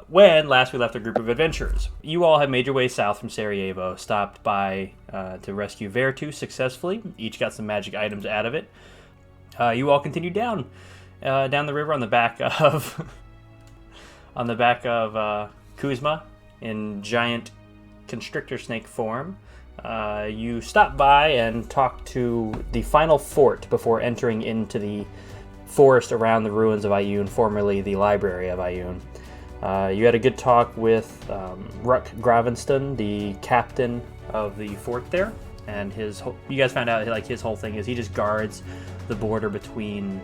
When last we left a group of adventurers, you all have made your way south from Sarajevo, stopped by to rescue Vertu successfully. Each got some magic items out of it. You all continued down the river on the back of Kuzma in giant constrictor snake form. You stopped by and talked to the final fort before entering into the forest around the ruins of Ioun, formerly the library of Ioun. You had a good talk with Ruck Gravenston, the captain of the fort there, and you guys found out his whole thing is he just guards the border between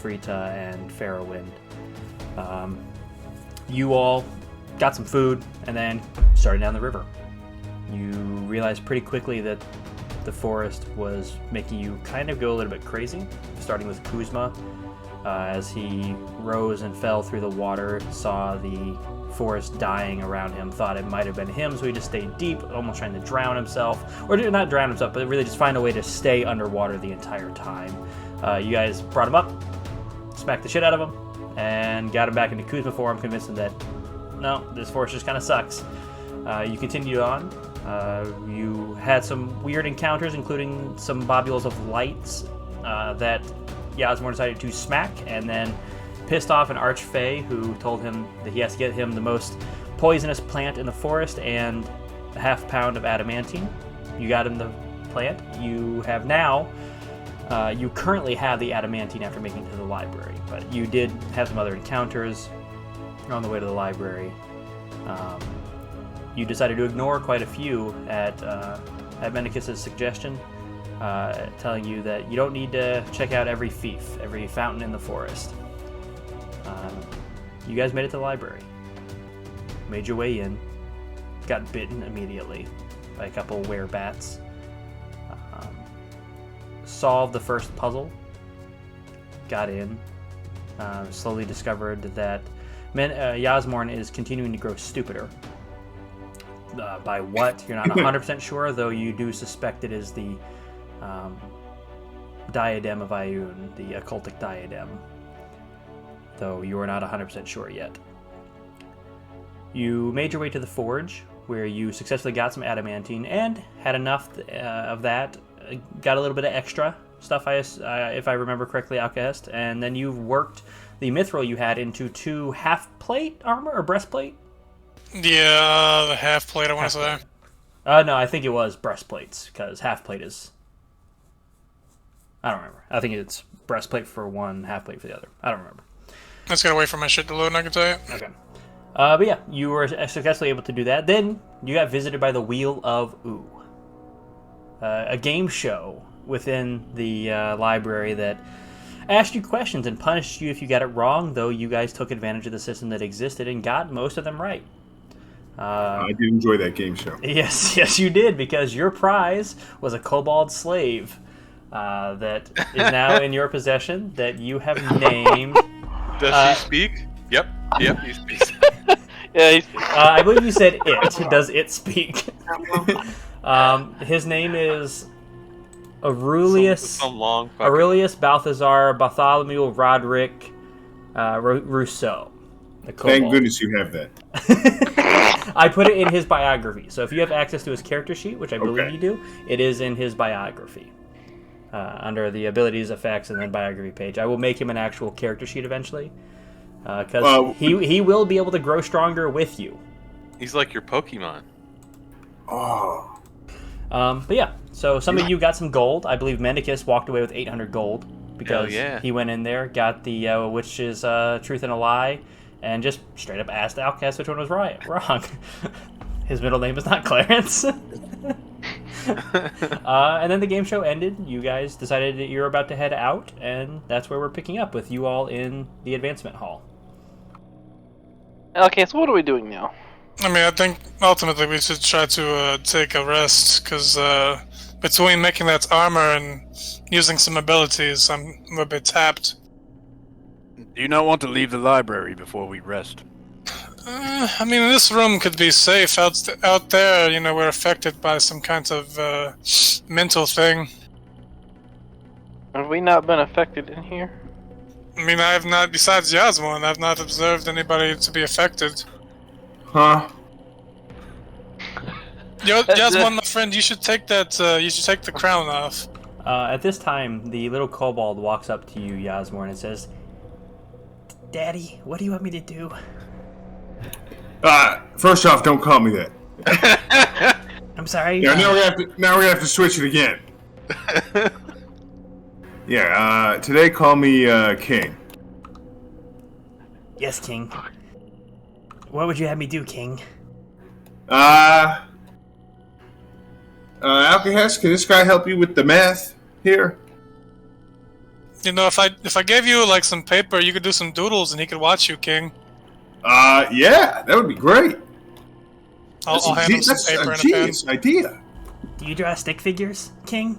Frita and Farrowwind. You all got some food and then started down the river. You realized pretty quickly that the forest was making you kind of go a little bit crazy, starting with Kuzma. As he rose and fell through the water, saw the forest dying around him, thought it might have been him, so he just stayed deep, almost trying to drown himself. Or not drown himself, but really just find a way to stay underwater the entire time. You guys brought him up, smacked the shit out of him, and got him back into Kuzma form, convinced him that, no, this forest just kind of sucks. You continued on. You had some weird encounters, including some bobules of lights that Yasmor decided to smack, and then pissed off an archfey who told him that he has to get him the most poisonous plant in the forest and a half pound of adamantine. You got him the plant. You have now, you currently have the adamantine after making it to the library, but you did have some other encounters on the way to the library. You decided to ignore quite a few at Mendicus' suggestion, telling you that you don't need to check out every fief, every fountain in the forest. You guys made it to the library. Made your way in. Got bitten immediately by a couple werebats. Solved the first puzzle. Got in. Slowly discovered that Yasmorn is continuing to grow stupider. By what? You're not 100% sure, though you do suspect it is the diadem of Ioun, the occultic diadem, though you are not 100% sure yet. You made your way to the forge, where you successfully got some adamantine and had enough of that, got a little bit of extra stuff, if I remember correctly, Alkahest, and then you worked the mithril you had into 2 half-plate armor, or breastplate? Yeah, the half-plate, I want to say. No, I think it was breastplates, because half-plate is... I don't remember. I think it's breastplate for one, half-plate for the other. I don't remember. Let's get away from my shit to load, and I can tell you. Okay. But yeah, you were successfully able to do that. Then you got visited by the Wheel of Ooh. A game show within the library that asked you questions and punished you if you got it wrong, though you guys took advantage of the system that existed and got most of them right. I did enjoy that game show. Yes, you did, because your prize was a kobold slave that is now in your possession that you have named. Does he speak? Yep, he speaks. Yeah, I believe you said it. Does it speak? His name is Aurelius. Aurelius Balthazar Bartholomew Roderick Rousseau. Thank goodness you have that. I put it in his biography. So if you have access to his character sheet, which I believe you do, it is in his biography. Under the abilities, effects, and then biography page. I will make him an actual character sheet eventually. Because he will be able to grow stronger with you. He's like your Pokemon. Oh. But yeah, so some of you got some gold. I believe Mendicus walked away with 800 gold. Because he went in there, got the which is Truth and a Lie, and just straight up asked Alkahest which one was wrong. His middle name is not Clarence. And then the game show ended. You guys decided that you're about to head out, and that's where we're picking up with you all in the advancement hall. Okay, so what are we doing now? I mean, I think ultimately we should try to take a rest, because between making that armor and using some abilities, I'm a bit tapped. Do you not want to leave the library before we rest? I mean, this room could be safe. Out there, you know, we're affected by some kind of mental thing. Have we not been affected in here? I mean, I have not, besides Yasmin, I've not observed anybody to be affected. Huh? Yasmin, my friend, you should take that. You should take the crown off. At this time, the little kobold walks up to you, Yasmorn, and says, "Daddy, what do you want me to do?" First off, don't call me that. I'm sorry. Yeah, now we're gonna have to switch it again. Yeah, today call me King. Yes, King. What would you have me do, King? Alkahest, can this guy help you with the math here? You know, if I gave you like some paper, you could do some doodles, and he could watch you, King. Yeah, that would be great. I'll hand him some paper and a pen. Genius idea. Do you draw stick figures, King?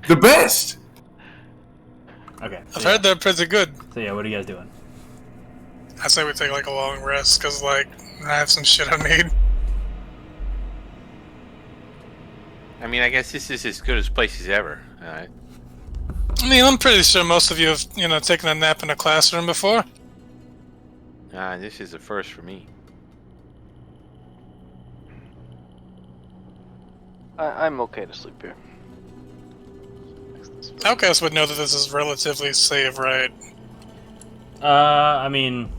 The best. Okay. I've heard they're pretty good. So yeah, what are you guys doing? I say we take like a long rest, cause like I have some shit I need. I mean, I guess this is as good a place as ever. I mean, I'm pretty sure most of you have, taken a nap in a classroom before. This is a first for me. I'm okay to sleep here. Alkahest would know that this is relatively safe, right? I mean,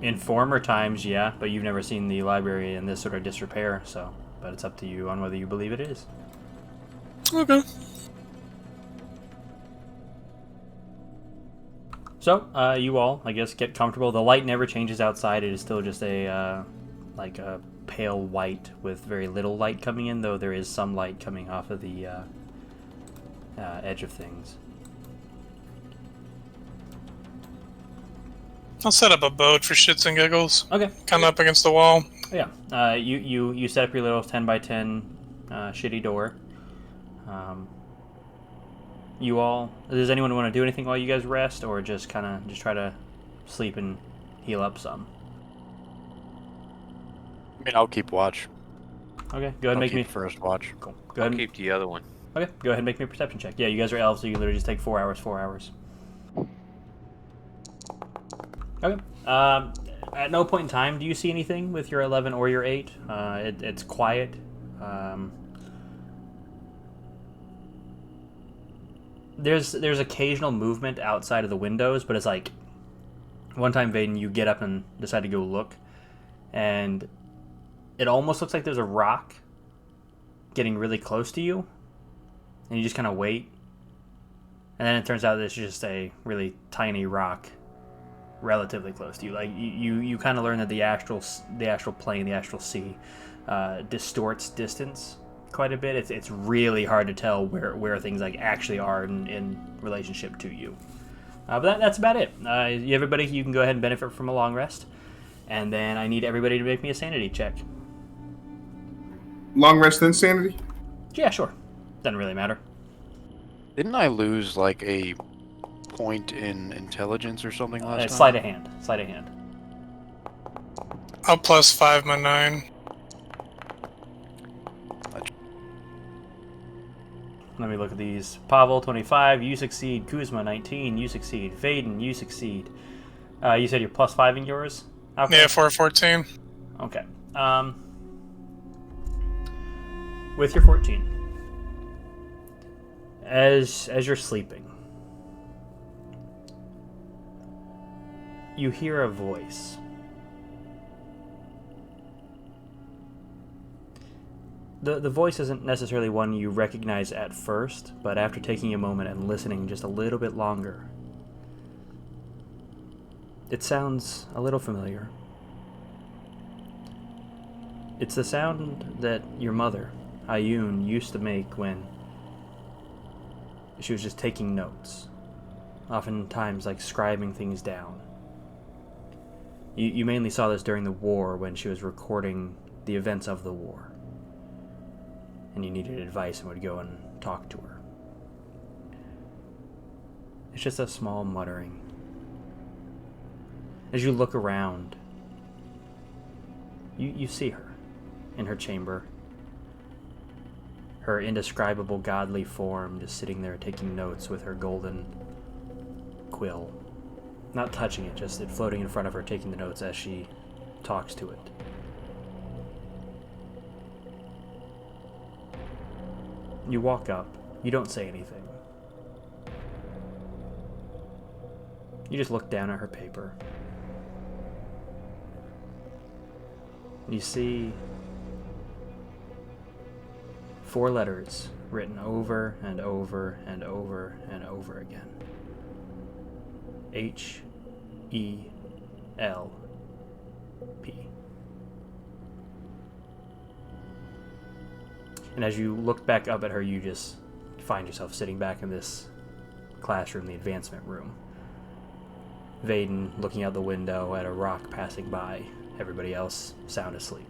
in former times, yeah, but you've never seen the library in this sort of disrepair, so. But it's up to you on whether you believe it is. Okay. So, you all, I guess, get comfortable. The light never changes outside. It is still just a pale white with very little light coming in, though there is some light coming off of the edge of things. I'll set up a boat for shits and giggles. Okay. Kind of up against the wall. Yeah. You set up your little 10x10 shitty door. You all, does anyone want to do anything while you guys rest, or just try to sleep and heal up some? I mean, I'll keep watch. Okay, go ahead and make me first watch. Cool. Go I'll ahead. keep the other one. Okay, go ahead and make me a perception check. Yeah, you guys are elves, so you literally just take 4 hours. 4 hours. Okay. At no point in time do you see anything with your 11 or your 8. It's quiet. There's occasional movement outside of the windows, but it's like one time, Vaden, you get up and decide to go look, and it almost looks like there's a rock getting really close to you, and you just kind of wait, and then it turns out it's just a really tiny rock relatively close to you. Like you kind of learn that the astral plane, the astral sea, distorts distance quite a bit. It's really hard to tell where things like actually are in relationship to you. But that's about it. Everybody, you can go ahead and benefit from a long rest, and then I need everybody to make me a sanity check. Long rest then sanity? Yeah, sure. Doesn't really matter. Didn't I lose like a point in intelligence or something last time? Sleight of hand. Sleight of hand. I'll +5 my 9. Let me look at these. Pavel, 25. You succeed. Kuzma, 19. You succeed. Vaden, you succeed. You said you're +5 in yours? Okay. Yeah, 14. Okay. With your 14, as you're sleeping, you hear a voice. The voice isn't necessarily one you recognize at first, but after taking a moment and listening just a little bit longer, it sounds a little familiar. It's the sound that your mother, Ioun, used to make when she was just taking notes, oftentimes like scribing things down. You mainly saw this during the war when she was recording the events of the war, and you needed advice and would go and talk to her. It's just a small muttering. As you look around, you see her in her chamber, her indescribable godly form just sitting there taking notes with her golden quill. Not touching it, just it floating in front of her, taking the notes as she talks to it. You walk up. You don't say anything. You just look down at her paper. You see 4 letters written over and over and over and over again. H-E-L-P. And as you look back up at her, you just find yourself sitting back in this classroom, the advancement room. Vaden looking out the window at a rock passing by. Everybody else sound asleep.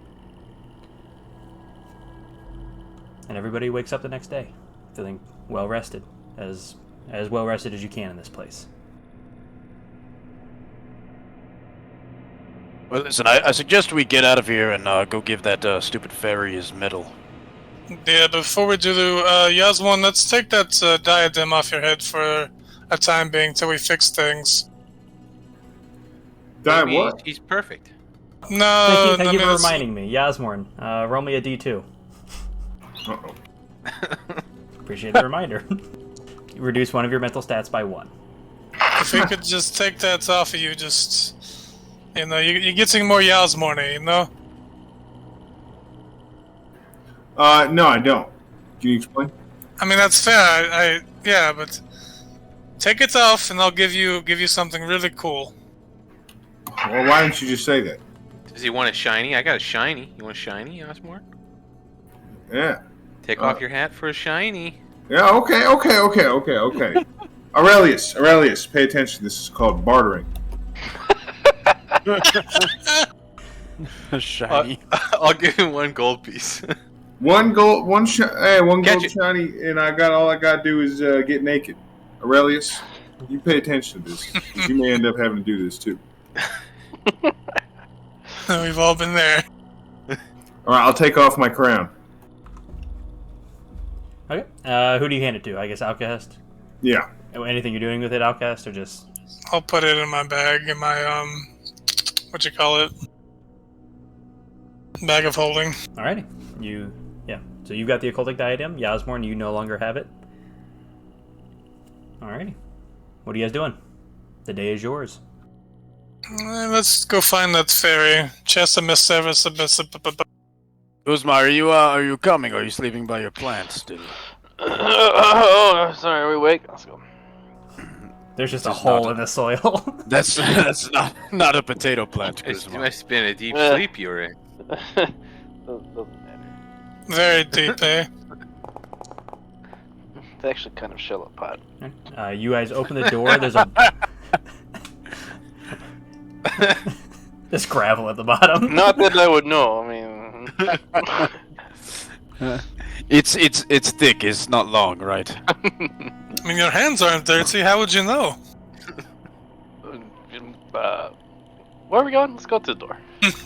And everybody wakes up the next day, feeling well rested, as well rested as you can in this place. Well, listen, I suggest we get out of here and go give that stupid fairy his medal. Yeah, before we do, Yaswan, let's take that diadem off your head for a time being till we fix things. Maybe What? he's perfect. No, Thank you for that's- reminding me. Yasmorn, roll me a D2. Uh-oh. Appreciate the reminder. You reduce one of your mental stats by 1. If we could just take that off of you, just... You know, you're getting more Yasmorny, you know? No, I don't. Can you explain? I mean, that's fair, yeah, but... Take it off, and I'll give you something really cool. Well, why didn't you just say that? Does he want a shiny? I got a shiny. You want a shiny, Osmore? Yeah. Take off your hat for a shiny. Yeah, okay. Aurelius, pay attention. This is called bartering. Shiny. I'll give him 1 gold piece. One gold Catch it. shiny, and all I gotta do is get naked. Aurelius, you pay attention to this. 'Cause you may end up having to do this too. We've all been there. All right, I'll take off my crown. Okay. Who do you hand it to? I guess Alkahest? Yeah. Anything you're doing with it, Alkahest, or just... I'll put it in my bag, in my, what you call it? Bag of holding. Alrighty. Yeah. So you've got the occultic diadem. Yasmorn, you no longer have it. Alrighty. What are you guys doing? The day is yours. Let's go find that fairy. Chest of service. Uzma, are you coming? Or are you sleeping by your plants still? Oh, sorry, are we awake? Let's go. There's just a Just hole not- in the soil. That's not a potato plant, It Uzma. must have been a deep Yeah. sleep you were in. Doesn't matter. Very deep, eh? It's actually kind of shallow pot. You guys open the door. There's a... There's gravel at the bottom. Not that I would know. I mean, It's thick. It's not long, right? I mean, your hands aren't dirty. How would you know? where are we going? Let's go to the door.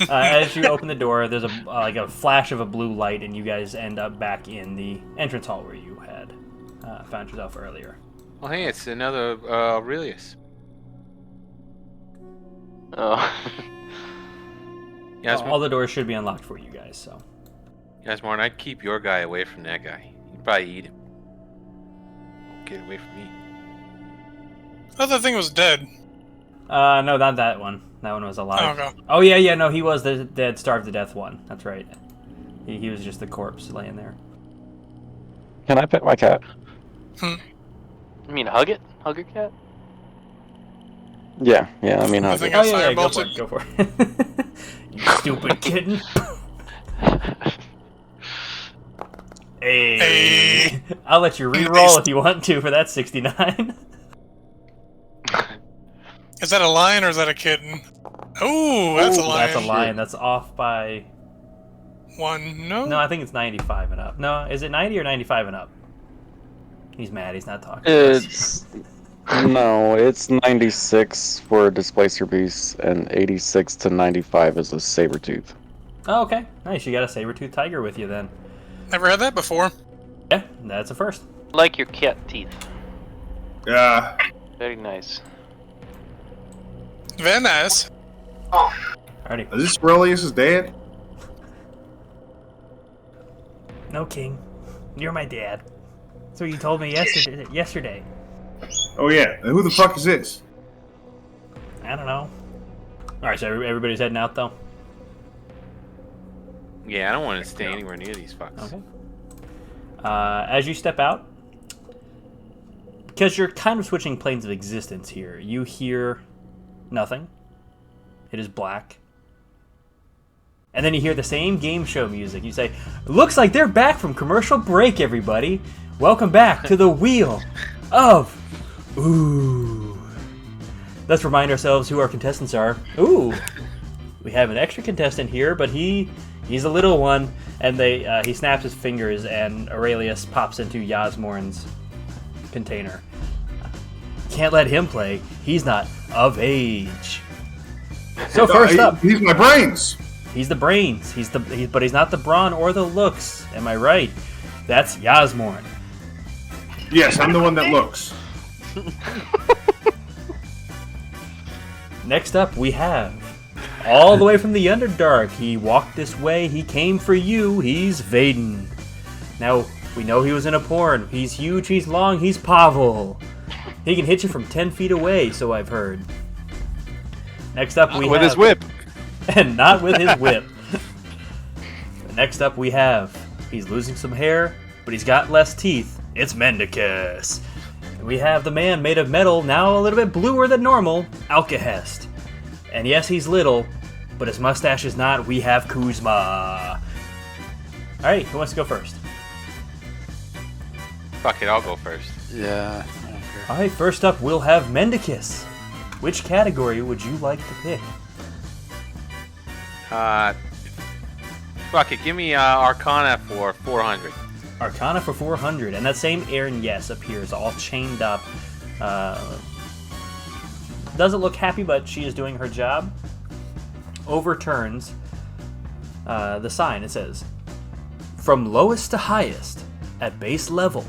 As you open the door, there's a flash of a blue light, and you guys end up back in the entrance hall where you had found yourself earlier. Oh, hey, it's another Aurelius. Oh. Yasmorn, All the doors should be unlocked for you guys. So Yasmorn, I'd keep your guy away from that guy. He'd probably eat him. Get away from me. Oh, that thing was dead. no, not that one. That one was alive. Oh, okay. Oh yeah, no, he was the dead, starved to death one. That's right. He was just the corpse laying there. Can I pet my cat? You mean hug it? Hug your cat? Yeah, I mean, I hug think it. Oh I yeah, go for firebolted. it. Go for it. You stupid kitten. Hey. Hey. I'll let you re-roll if you want to for that 69. Is that a lion or is that a kitten? Ooh, that's a lion. That's a lion. That's off by... 1, no? No, I think it's 95 and up. No, is it 90 or 95 and up? He's mad. He's not talking. It's no, it's 96 for a displacer beast, and 86 to 95 is a saber tooth. Oh, okay. Nice. You got a saber-toothed tiger with you then. Never had that before. Yeah, that's a first. Like your cat teeth. Yeah. Very nice. Very nice. Alrighty. Is this Aurelius' dad? No, King. You're my dad. That's what you told me yesterday. Oh yeah. And who the fuck is this? I don't know. Alright, so everybody's heading out, though? Yeah, I don't want to stay anywhere near these fucks. Okay. As you step out, because you're kind of switching planes of existence here, you hear nothing. It is black. And then you hear the same game show music. You say, looks like they're back from commercial break, everybody. Welcome back to the Wheel of Ooh. Let's remind ourselves who our contestants are. Ooh. We have an extra contestant here, but he's a little one. And he snaps his fingers, and Aurelius pops into Yasmorn's container. Can't let him play. He's not of age. So first up, He's my brains. he's the brains. But he's not the brawn or the looks. Am I right? That's Yasmorn. Yes, I'm the one that looks. Next up, we have all the way from the Underdark. He walked this way. He came for you. He's Vaden. Now, we know he was in a porn. He's huge, he's long, he's Pavel. He can hit you from 10 feet away, so I've heard. Next up, we have... With his whip. And not with his whip. Next up, we have... He's losing some hair, but he's got less teeth. It's Mendicus. We have the man made of metal, now a little bit bluer than normal, Alkahest. And yes, he's little, but his mustache is not. We have Kuzma. Alright, who wants to go first? Fuck it, I'll go first. Yeah. Alright, first up, we'll have Mendicus. Which category would you like to pick? Fuck it, give me Arcana for 400. Arcana for 400, and that same Aaron Yes appears all chained up. Doesn't look happy, but she is doing her job. Overturns the sign. It says, from lowest to highest, at base level,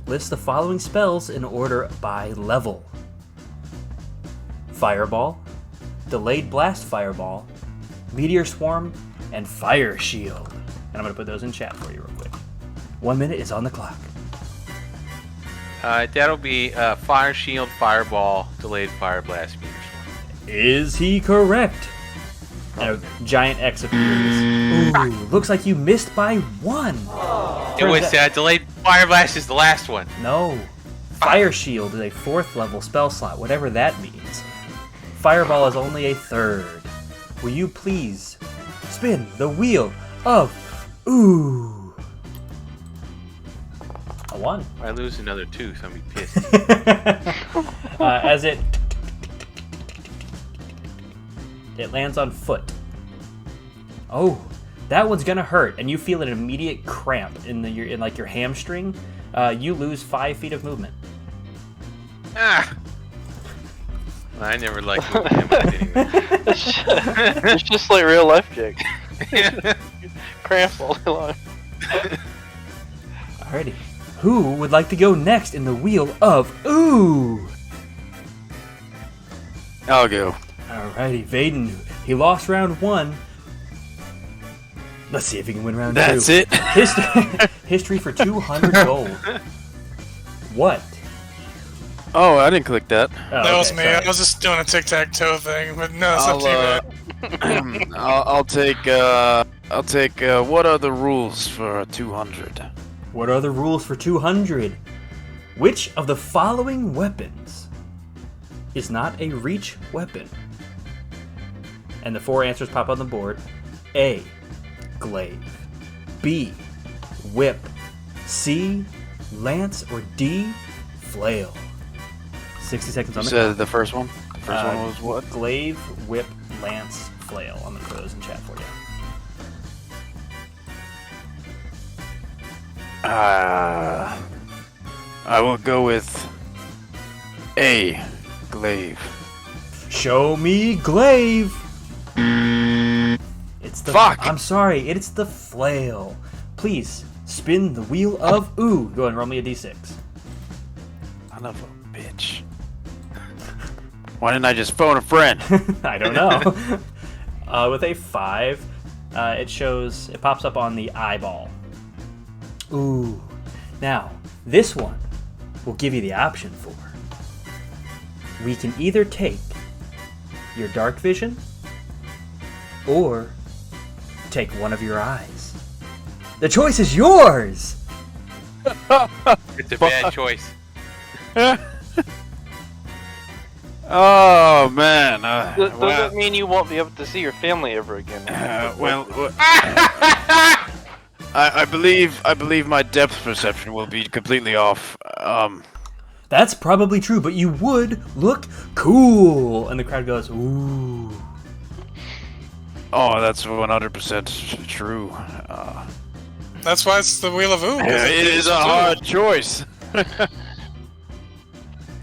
list the following spells in order by level. Fireball, Delayed Blast Fireball, Meteor Swarm, and Fire Shield. And I'm going to put those in chat for you real quick. 1 minute is on the clock. That'll be Fire Shield, Fireball, Delayed Fire Blast, Meteor Swarm. Is he correct? And a giant X appears. Ooh, looks like you missed by 1. It was Delayed Fire Blast is the last one. No. Fire Shield is a 4th level spell slot, whatever that means. Fireball is only a 3rd. Will you please spin the wheel of Ooh? A 1. If I lose another tooth, I'll be pissed. As it lands on foot. Oh, that one's gonna hurt, and you feel an immediate cramp in your hamstring. You lose 5 feet of movement. Ah! I never liked moving him anyway. It's just like real life, Jake. Cramp all day long. Alrighty. Who would like to go next in the wheel of Ooh? I'll go. Alrighty, Vaden. He lost round 1. Let's see if he can win round 2. That's it. History for 200 gold. What? Oh, I didn't click that. Oh, That was okay, me. sorry. I was just doing a tic-tac-toe thing, but no, it's up to you, man. I'll take. What are the rules for 200? What are the rules for 200? Which of the following weapons is not a reach weapon? And the 4 answers pop on the board. A. Glaive. B. Whip. C. Lance. Or D. Flail. 60 seconds on You the said clock. the first one? The first one was what? Glaive, Whip, Lance, Flail. I'm going to put those in chat for you. I will go with A. Glaive. Show me Glaive! It's the... Fuck! I'm sorry, it's the Flail. Please, spin the wheel of Ooh. Go ahead and roll me a d6. Son of a bitch. Why didn't I just phone a friend? I don't know. With a 5, it pops up on the eyeball. Ooh. Now, this one will give you the option for. We can either take your dark vision or take one of your eyes. The choice is yours! It's a bad choice. Oh man. Does that mean you won't be able to see your family ever again? I believe my depth perception will be completely off. That's probably true, but you would look cool! And the crowd goes, ooh. Oh, that's 100% true. That's why it's the Wheel of Ooh. It is a hard choice.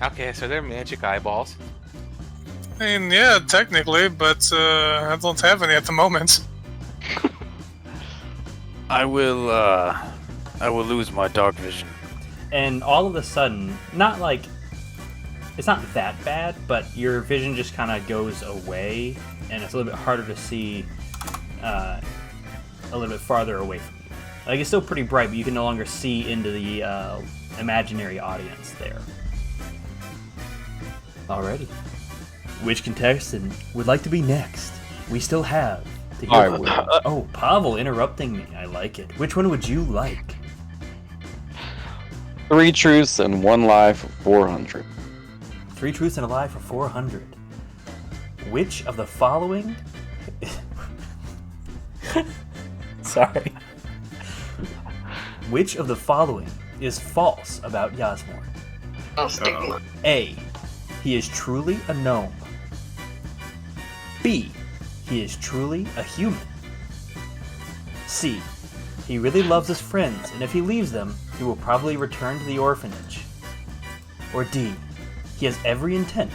Okay, so they're magic eyeballs. I mean, yeah, technically, but I don't have any at the moment. I will lose my dark vision. And all of a sudden, it's not that bad, but your vision just kind of goes away, and it's a little bit harder to see a little bit farther away from you. Like, it's still pretty bright, but you can no longer see into the imaginary audience there. Alrighty. Which contestant would like to be next? We still have the I will. Oh, Pavel interrupting me. I like it. Which one would you like? 3 truths and 1 lie for 400. 3 truths and a lie for 400. Which of the following... Sorry. Which of the following is false about Yasmor? A. He is truly a gnome. B. He is truly a human. C. He really loves his friends, and if he leaves them, he will probably return to the orphanage. Or D. He has every intent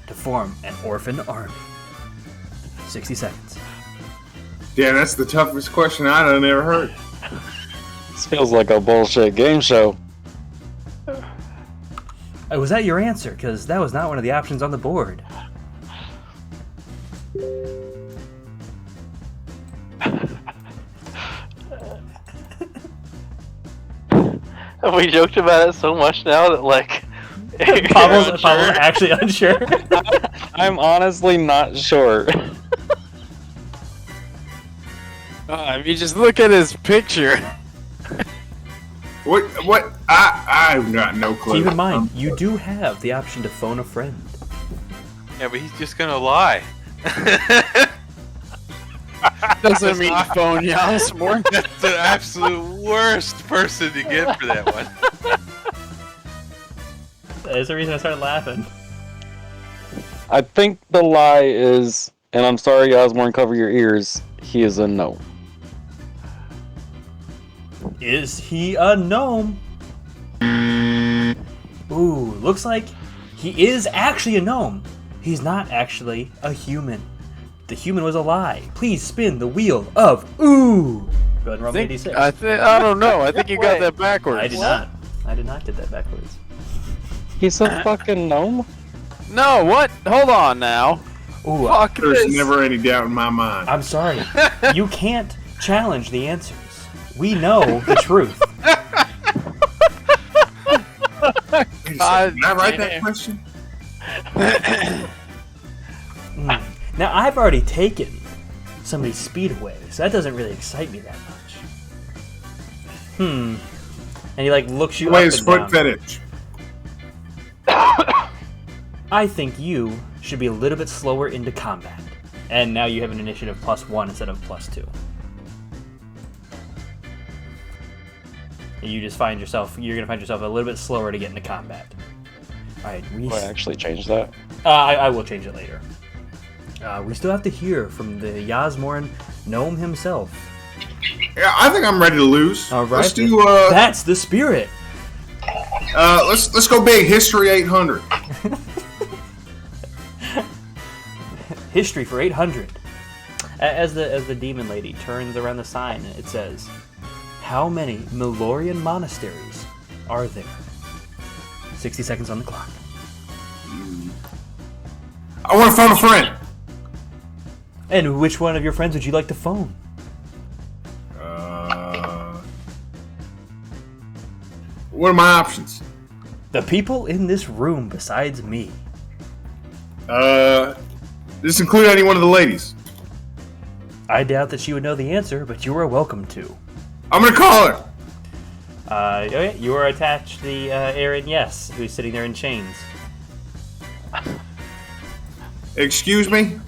to form an orphan army. 60 seconds. Yeah, that's the toughest question I've ever heard. This feels like a bullshit game show. Was that your answer? Because that was not one of the options on the board. We joked about it so much now that, like... Pavel's actually unsure. I'm honestly not sure. If you just look at his picture. What? I've got no clue. Keep in mind, you do have the option to phone a friend. Yeah, but he's just gonna lie. Doesn't mean phone Yasmor. That's the absolute worst person to get for that one. That's the reason I started laughing. I think the lie is, and I'm sorry, Osborne, cover your ears, he is a gnome. Is he a gnome? Ooh, looks like he is actually a gnome. He's not actually a human. The human was a lie. Please spin the wheel of ooh. Go ahead and roll 86. I don't know. I think you got that backwards. I did not. I did not get that backwards. He's a fucking gnome? No, what? Hold on now. Ooh, Fuck There's this. never any doubt in my mind. I'm sorry. You can't challenge the answers. We know the truth. Can I write that question? Now, I've already taken somebody's speed away, so that doesn't really excite me that much. And he, like, looks you Wait, up his and foot down. fetish. I think you should be a little bit slower into combat. And now you have an initiative +1 instead of +2. You just find yourself, you're going to find yourself a little bit slower to get into combat. Alright, Do I actually change that? I will change it later. We still have to hear from the Yasmoran gnome himself. Yeah, I think I'm ready to lose. All right. Let's do. That's the spirit. Let's go big. History 800. History for 800. As the demon lady turns around the sign, it says, "How many Milorian monasteries are there?" 60 seconds on the clock. I want to phone a friend. And which one of your friends would you like to phone? What are my options? The people in this room besides me. This include any one of the ladies? I doubt that she would know the answer, but you are welcome to. I'm gonna call her. Okay, you are attached to the Aaron Yes, who's sitting there in chains. Excuse me?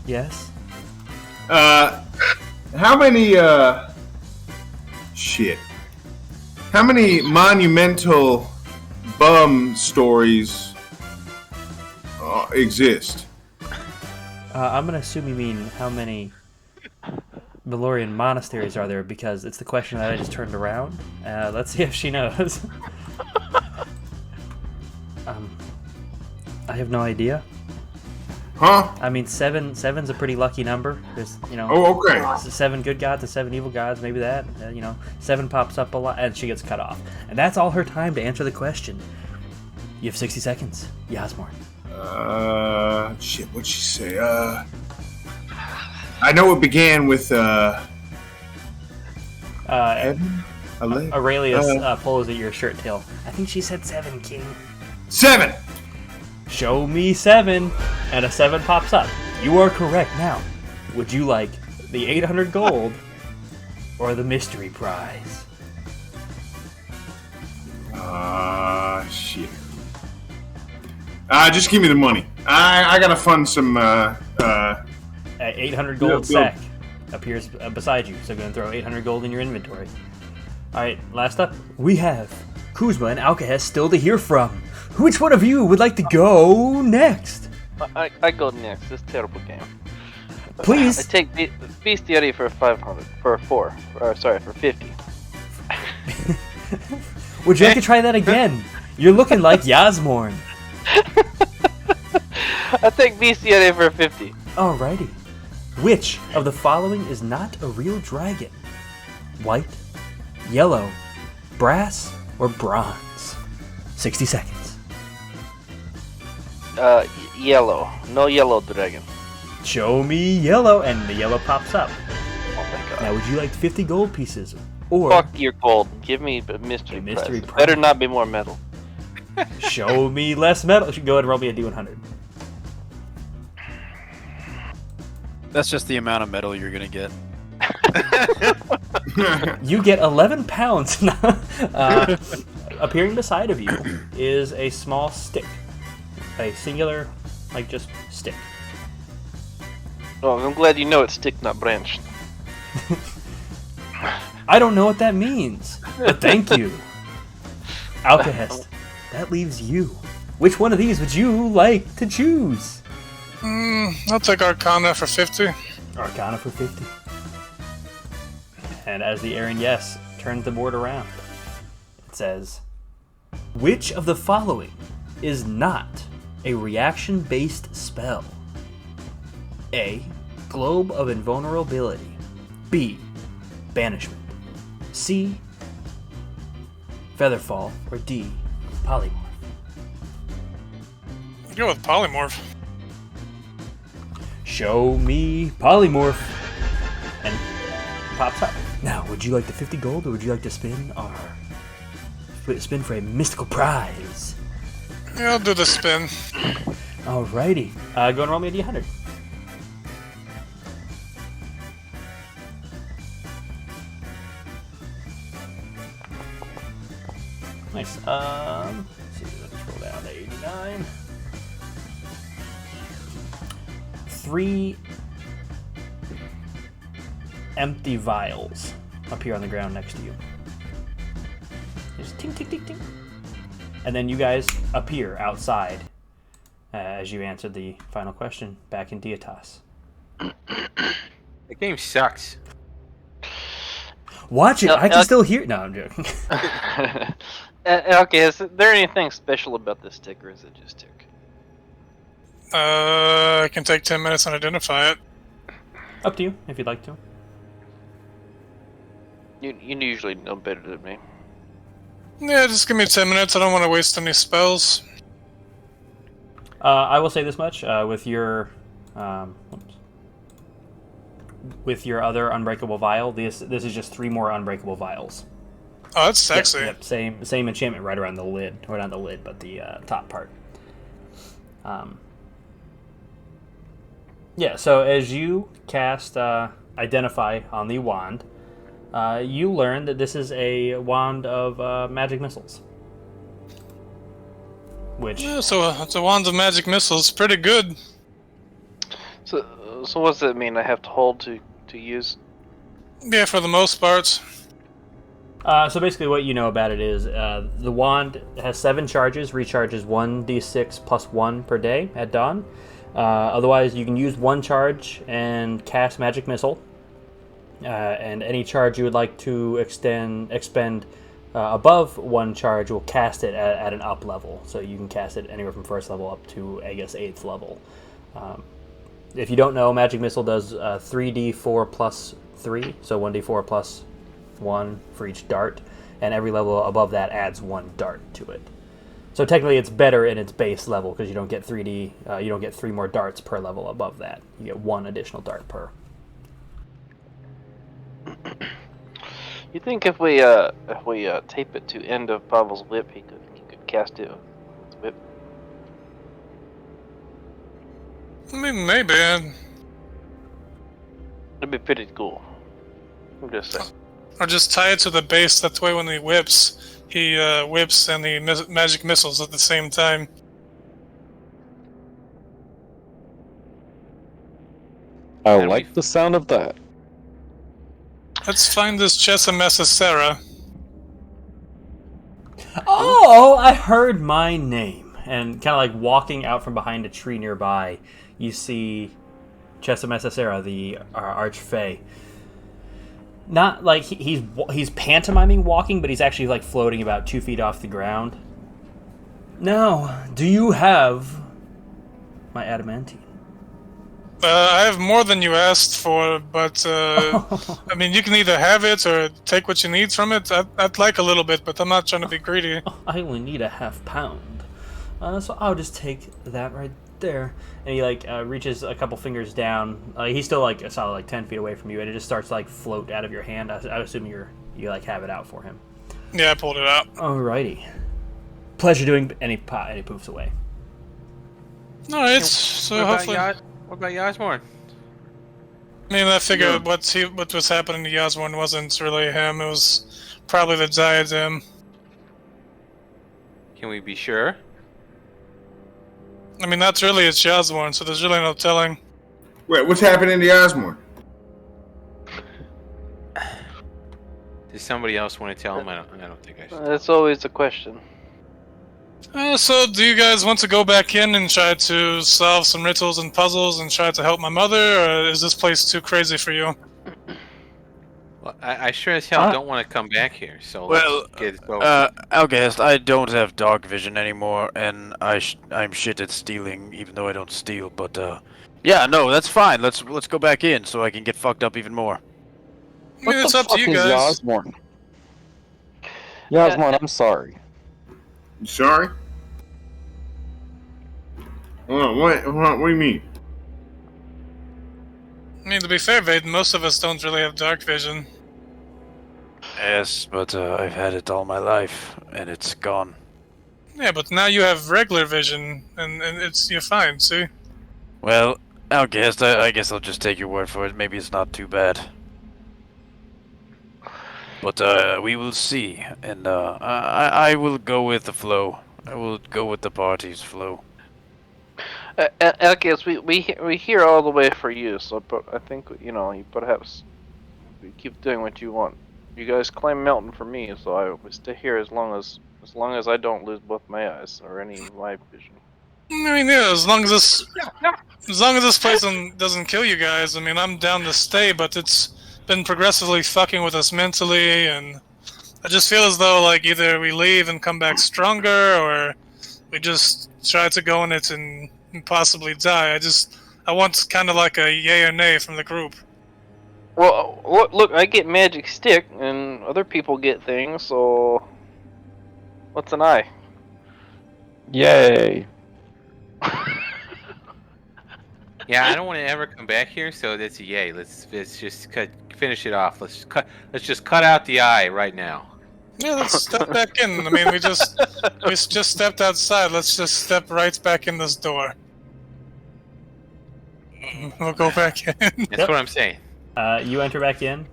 Yes? How many, shit. How many monumental bum stories exist? I'm gonna assume you mean how many Valorian monasteries are there, because it's the question that I just turned around. Let's see if she knows. I have no idea. Huh? I mean, seven's a pretty lucky number. There's, Oh, okay. 7 good gods and 7 evil gods, maybe that. 7 pops up a lot, and she gets cut off. And that's all her time to answer the question. You have 60 seconds. Yasmorn. Shit, what'd she say? I know it began with, Aurelius pulls at your shirt tail. I think she said 7, King. 7! Show me 7, and a 7 pops up. You are correct. Now, would you like the 800 gold or the mystery prize? Shit. Just give me the money. I gotta fund some, 800 gold sack appears beside you, so go and throw 800 gold in your inventory. Alright, last up, we have Kuzma and Alkahest still to hear from. Which one of you would like to go next? I go next. This terrible game. Please. I take Bestiality for 500. For 4. Sorry, for 50. Would you like to try that again? You're looking like Yasmorn. I take Bestiality for 50. Alrighty. Which of the following is not a real dragon? White, yellow, brass, or bronze? 60 seconds. Yellow. No yellow dragon. Show me yellow, and the yellow pops up. Oh my god. Now, would you like 50 gold pieces? Or Fuck your gold. Give me a mystery, prize. Better not be more metal. show me less metal? Go ahead and roll me a D100. That's just the amount of metal you're gonna get. You get 11 pounds. Appearing beside of you is a small stick. A singular, just stick. Oh, I'm glad you know it's stick, not branch. I don't know what that means, but thank you. Alkahest, that leaves you. Which one of these would you like to choose? I'll take Arcana for 50. Arcana for 50. And as the Aaron Yes turns the board around, it says, which of the following is not a reaction-based spell? A. Globe of Invulnerability. B. Banishment. C. Featherfall. Or D. Polymorph. Go with Polymorph. Show me Polymorph. And pops up. Now, would you like the 50 gold, or would you like to spin for a mystical prize? Yeah, I'll do the spin. Alrighty. Go and roll me a D100. Nice. Let's see, let's roll down to 89. 3 empty vials appear on the ground next to you. Just ting, ting, ting, ting. And then you guys appear outside as you answered the final question back in Deitas. The game sucks. Watch it. I can still hear. No, I'm joking. Okay, is there anything special about this tick, or is it just tick? I can take 10 minutes and identify it. Up to you, if you'd like to. You usually know better than me. Yeah, just give me 10 minutes. I don't want to waste any spells. I will say this much: with your other unbreakable vial, this is just 3 more unbreakable vials. Oh, that's sexy. Yep, same enchantment right around the lid, or not the lid, but the top part. Yeah. So as you cast Identify on the wand, you learn that this is a wand of magic missiles. Which Yeah, so it's a wand of magic missiles. Pretty good. So what does that mean? I have to hold to use? Yeah, for the most part. So basically what you know about it is the wand has 7 charges, recharges 1d6 plus 1 per day at dawn. Otherwise, you can use 1 charge and cast Magic Missile. And any charge you would like to expend above 1 charge will cast it at an up level. So you can cast it anywhere from 1st level up to, I guess, 8th level. If you don't know, Magic Missile does 3d4 plus 3, so 1d4 plus 1 for each dart, and every level above that adds 1 dart to it. So technically, it's better in its base level because you don't get 3 more darts per level above that. You get 1 additional dart per. You think if we tape it to end of Pavel's whip, he could cast it with his whip? I mean, maybe. It'd be pretty cool. I'm just saying. Or just tie it to the base. That way, when he whips and he magic missiles at the same time. I And like the sound of that. Let's find this Chesamessa. Oh, I heard my name. And kind of like walking out from behind a tree nearby, you see Chesamessa, the Archfey. Not like he's pantomiming walking, but he's actually like floating about 2 feet off the ground. Now, do you have my adamantine? I have more than you asked for, but I mean, you can either have it or take what you need from it. I'd like a little bit, but I'm not trying to be greedy. I only need a ½ pound, so I'll just take that right there. And he like reaches a couple fingers down. He's still like a solid like 10 feet away from you, and it just starts to like float out of your hand. I assume you like have it out for him. Yeah, I pulled it out. Alrighty. Pleasure doing. Any poofs away. No, it's so hopefully. What about Yasmorn? I mean, I figured what was happening to Yasmorn wasn't really him. It was probably the diadem. Can we be sure? I mean, that's really it's Yasmorn, so there's really no telling. Wait, what's happening to Osmore? Does somebody else want to tell him? I don't think I should. That's always a question. So, do you guys want to go back in and try to solve some riddles and puzzles and try to help my mother, or is this place too crazy for you? Well, I sure as hell don't want to come back here. So Well, let's get it going. Alkahest, I don't have dark vision anymore, and I'm shit at stealing, even though I don't steal. But yeah, no, that's fine. Let's go back in so I can get fucked up even more. I mean, it's up to you guys. Yasmorn? Yasmorn, I'm sorry. You sorry? What do you mean? I mean, to be fair, Vaden, most of us don't really have dark vision. Yes, but I've had it all my life, and it's gone. Yeah, but now you have regular vision, and you're fine, see? Well, Alkahest, I guess I'll just take your word for it. Maybe it's not too bad. But we will see, and I will go with the flow. I will go with the party's flow. Alkahest, we here all the way for you, so I think you perhaps keep doing what you want. You guys claim Melton for me, so I will stay here as long as I don't lose both my eyes or any of my vision. I mean, yeah, as long as this place doesn't kill you guys, I mean, I'm down to stay, but it's been progressively fucking with us mentally, and I just feel as though, like, either we leave and come back stronger, or we just try to go in it and possibly die. I want kind of like a yay or nay from the group. Well, look, I get magic stick, and other people get things, so what's an eye? Yay. Yeah, I don't want to ever come back here, so that's a yay. Let's just finish it off. Let's just cut out the eye right now. Yeah, let's step back in. I mean, we just stepped outside. Let's just step right back in this door. We'll go back in. That's what I'm saying. You enter back in.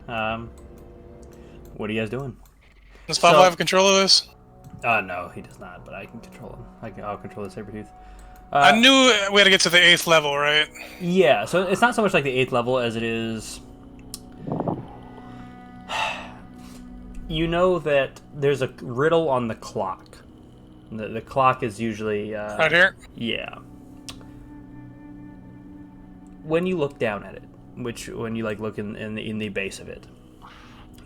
What are you guys doing? Does Pablo have control of this? No, he does not, but I can control him. I'll control the Sabretooth. I knew we had to get to the 8th level, right? Yeah, so it's not so much like the 8th level as it is... You know that there's a riddle on the clock. The clock is usually... right here? Yeah. When you look down at it, when you look in the base of it,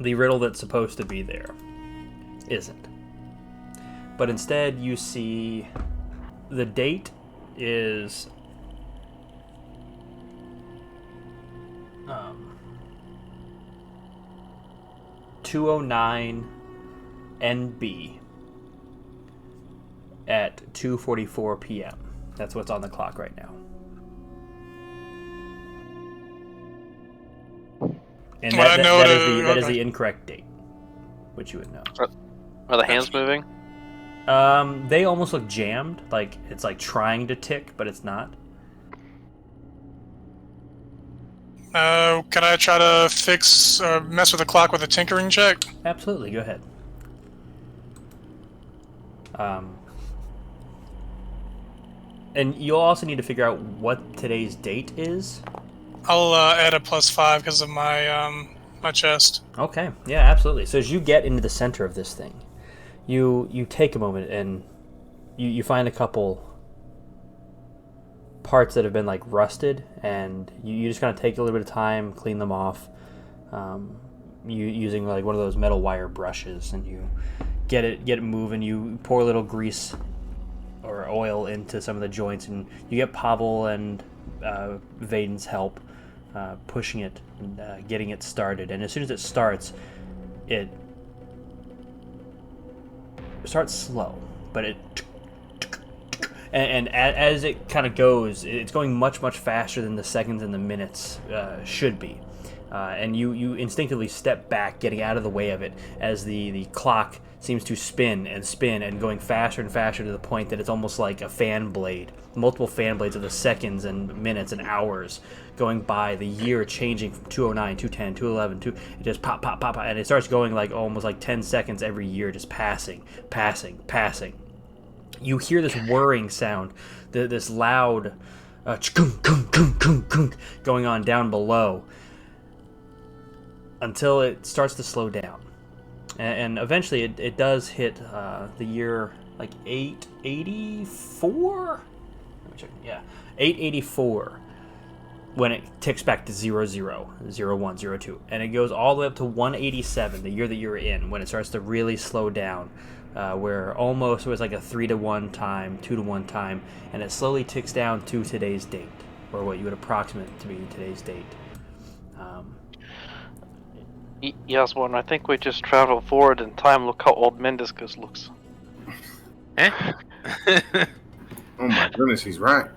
the riddle that's supposed to be there isn't. But instead you see the date is 209 NB at 2:44 p.m. That's what's on the clock right now. And that is the incorrect date, which you would know. Are the hands moving? They almost look jammed, like it's like trying to tick, but it's not. Can I try to fix or mess with the clock with a tinkering check? Absolutely, go ahead. And you'll also need to figure out what today's date is. I'll add a +5 because of my my chest. Okay, yeah, absolutely. So as you get into the center of this thing, you take a moment and you find a couple parts that have been like rusted, and you just kind of take a little bit of time, clean them off, you using like one of those metal wire brushes, and you get it moving. You pour a little grease or oil into some of the joints, and you get Pavel and Vaden's help pushing it and getting it started. And as soon as it starts slow, but as it kind of goes, it's going much faster than the seconds and the minutes should be. And you instinctively step back, getting out of the way of it, as the clock seems to spin and going faster and faster to the point that it's almost like a fan blade, multiple fan blades of the seconds and minutes and hours going by, the year changing from 209, 210, 211, it just pop, and it starts going like almost like 10 seconds every year, just passing. You hear this whirring sound, this loud going on down below, until it starts to slow down. And eventually it does hit the year like 884? Let me check. Yeah, 884, when it ticks back to 00, 01, 02. And it goes all the way up to 187, the year that you're in, when it starts to really slow down. Where almost it was like a 3-to-1 time, 2-to-1 time, and it slowly ticks down to today's date, or what you would approximate to be today's date. Yes, one. I think we just traveled forward in time. Look how old Mendicus looks. Eh? Oh my goodness, he's right.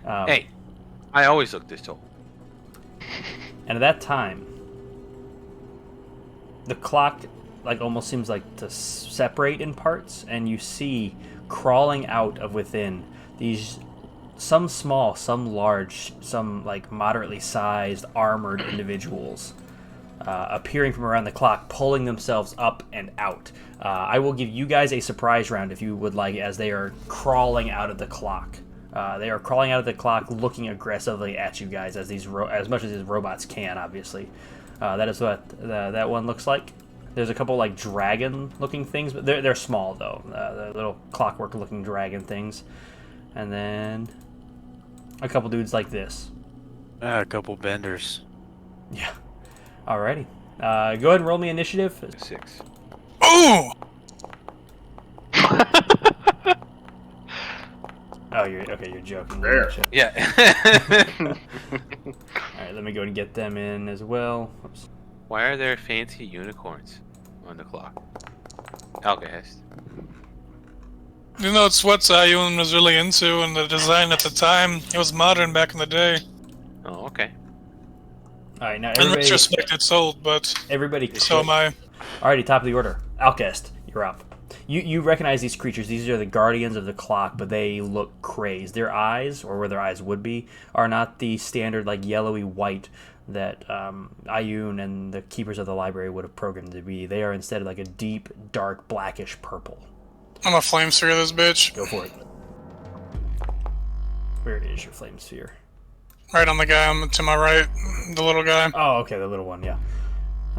Hey, I always look this old. And at that time, the clock like almost seems like to separate in parts, and you see crawling out of within these, some small, some large, some like moderately sized armored individuals appearing from around the clock, pulling themselves up and out. I will give you guys a surprise round if you would like, as they are crawling out of the clock. They are crawling out of the clock, looking aggressively at you guys, as as much as these robots can, obviously. That is what that one looks like. There's a couple like dragon-looking things, but they're small though. The little clockwork-looking dragon things, and then a couple dudes like this. A couple benders. Yeah. Alrighty. Go ahead and roll me initiative. 6. Ooh! Oh, you're joking. There. Yeah. Alright, let me go and get them in as well. Oops. Why are there fancy unicorns on the clock? Alkahest. You know, it's what Ioun was really into, and the design at the time. It was modern back in the day. Oh, okay. All right, now In everybody, retrospect, it's old, but everybody. so am I. Alrighty, top of the order. Alkahest, you're up. You recognize these creatures. These are the guardians of the clock, but they look crazed. Their eyes, or where their eyes would be, are not the standard like yellowy white that Ioun and the keepers of the library would have programmed to be. They are instead like a deep, dark, blackish purple. I'm a flame sphere this bitch. Go for it. Where is your flame sphere? Right on the guy to my right, the little guy. Oh, okay, the little one, yeah.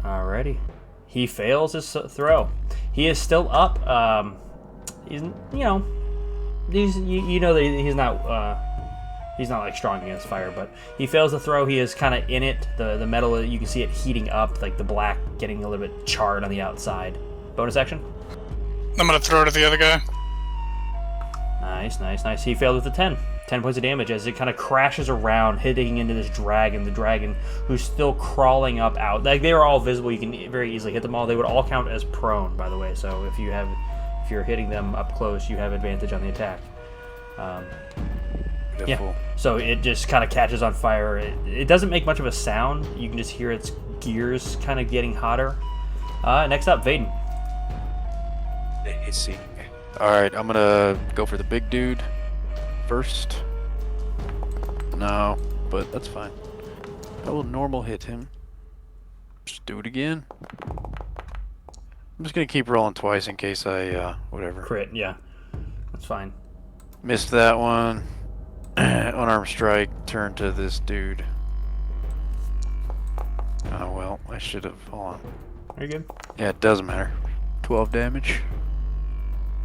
Alrighty. He fails his throw. He is still up. He's, you know that he's not like strong against fire, but he fails the throw. He is kind of in it. The metal, you can see it heating up, like the black getting a little bit charred on the outside. Bonus action. I'm gonna throw it at the other guy. Nice. He failed with the 10. 10 points of damage as it kind of crashes around, hitting into this dragon. The dragon who's still crawling up out. Like they were all visible. You can very easily hit them all. They would all count as prone, by the way. So if you're hitting them up close, you have advantage on the attack. Yeah. So it just kind of catches on fire. It doesn't make much of a sound. You can just hear its gears kind of getting hotter. Next up, Vaden. Let's see. Alright, I'm gonna go for the big dude first. No, but that's fine. I will normal hit him. Just do it again. I'm just gonna keep rolling twice in case I, whatever. Crit, yeah. That's fine. Missed that one. Unarmed strike, turn to this dude. Oh well, I should have. Hold on. Are you good? Yeah, it doesn't matter. 12 damage.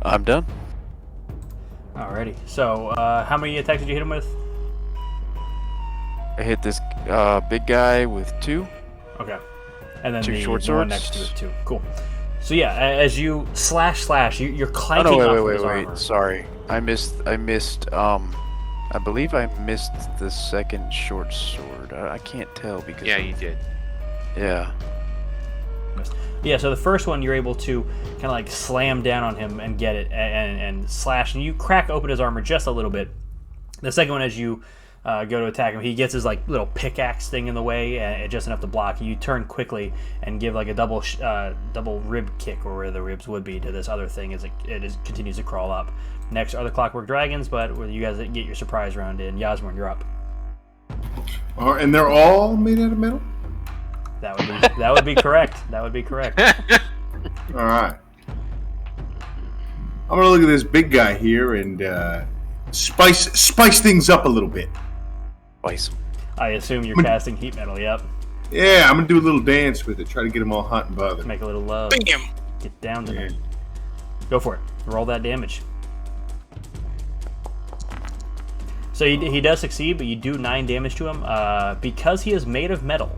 I'm done. Alrighty. So, how many attacks did you hit him with? I hit this big guy with 2. Okay. And then 2 the short one swords. next to it, too. Cool. So yeah, as you slash, you're Oh clanking no! off of his armor. Wait! Sorry, I missed. I believe I missed the second short sword. I can't tell because. Yeah, you did. Yeah. Yeah, so the first one you're able to kind of like slam down on him and get it and slash, and you crack open his armor just a little bit. The second one, as you go to attack him, he gets his like little pickaxe thing in the way, and just enough to block. You turn quickly and give like a double rib kick, or where the ribs would be, to this other thing as it continues to crawl up. Next are the Clockwork Dragons, but where you guys get your surprise round in. Yasmorn, you're up. And they're all made out of metal? That would be correct. That would be correct. All right. I'm gonna look at this big guy here and spice things up a little bit. Twice. I assume you're casting heat metal. Yep. Yeah, I'm gonna do a little dance with it. Try to get them all hot and bothered. Make a little love. Bam! Get down to it. Go for it. Roll that damage. So he does succeed, but you do 9 damage to him. Because he is made of metal,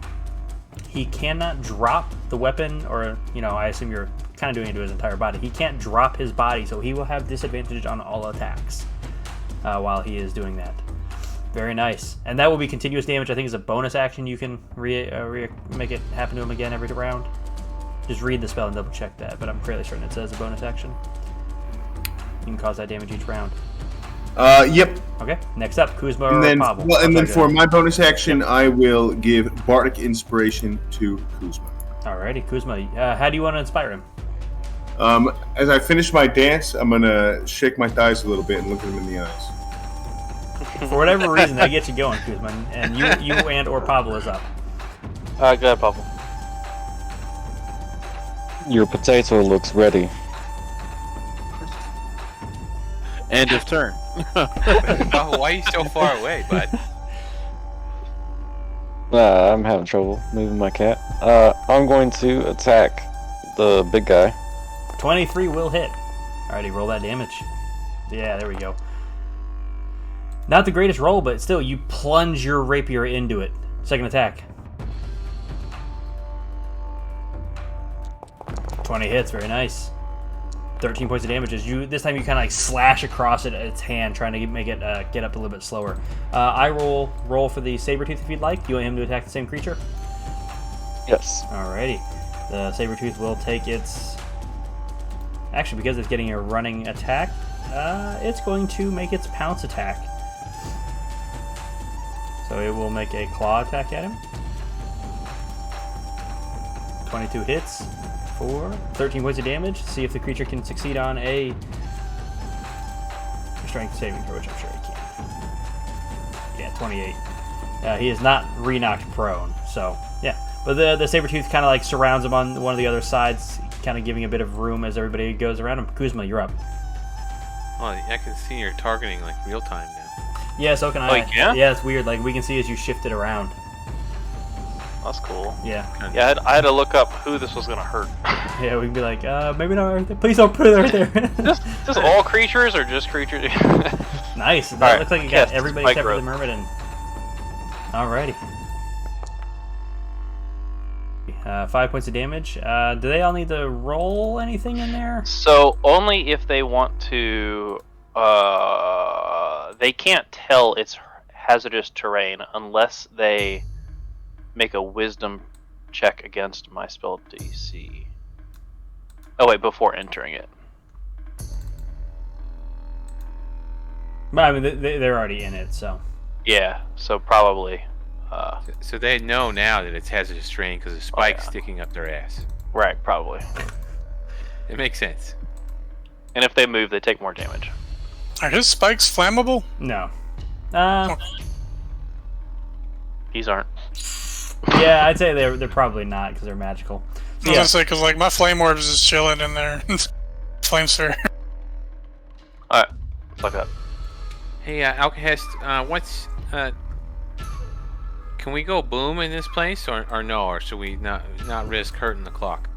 he cannot drop the weapon, or, I assume you're kind of doing it to his entire body. He can't drop his body, so he will have disadvantage on all attacks while he is doing that. Very nice. And that will be continuous damage. I think is a bonus action. You can make it happen to him again every round. Just read the spell and double check that, but I'm fairly certain it says a bonus action. You can cause that damage each round. Yep. Okay. Next up, Kuzma And then, or Pavel. well, and then for my bonus action, I will give Bardic Inspiration to Kuzma. Alrighty, Kuzma. How do you want to inspire him? As I finish my dance, I'm gonna shake my thighs a little bit and look at him in the eyes. For whatever reason, that gets you going, Kuzma. And you and or Pavel is up. Go ahead, Pavel. Your potato looks ready. End of turn. Oh, why are you so far away, bud? I'm having trouble moving my cat. I'm going to attack the big guy. 23 will hit. Alrighty, roll that damage. Yeah, there we go. Not the greatest roll, but still, you plunge your rapier into it. Second attack. 20 hits, very nice. 13 points of damage. This time you kind of like slash across its hand, trying to make it get up a little bit slower. I roll for the Sabertooth if you'd like. Do you want him to attack the same creature? Yes. Alrighty. The Sabertooth will take its... Actually, because it's getting a running attack, It's going to make its pounce attack. So it will make a claw attack at him. 22 hits for 13 points of damage. See if the creature can succeed on a strength saving throw, which I'm sure he can. Yeah, 28. He is not re-knocked prone, so yeah. But the Sabertooth kind of like surrounds him on one of the other sides, kind of giving a bit of room as everybody goes around him. Kuzma, you're up. Well, I can see you're targeting like real time now. Yeah, so can I. Oh, you can? Yeah, it's weird. Like we can see as you shift it around. That's cool. Yeah. Yeah, I had to look up who this was gonna hurt. Yeah, we can be like, maybe not right there. Please don't put it right there. just all creatures or just creatures? Nice. That Alright, looks like it got cast everybody spike except for the growth. Myrmidon. Alrighty. 5 points of damage. Do they all need to roll anything in there? So only if they want to. They can't tell it's hazardous terrain unless they make a Wisdom check against my spell DC. Oh wait, before entering it. But I mean, they're already in it, so. Yeah, so probably. So they know now that it's hazardous terrain because the spike's yeah. sticking up their ass. Right, probably. It makes sense. And if they move, they take more damage. Are his spikes flammable? No. These aren't. Yeah, I'd say they're probably not because they're magical. I So, was yeah. gonna say, because like my flame orbs is chilling in there. Flame sphere. Alright, fuck up. Hey, Alkahest, what's can we go boom in this place or no, or should we not risk hurting the clock?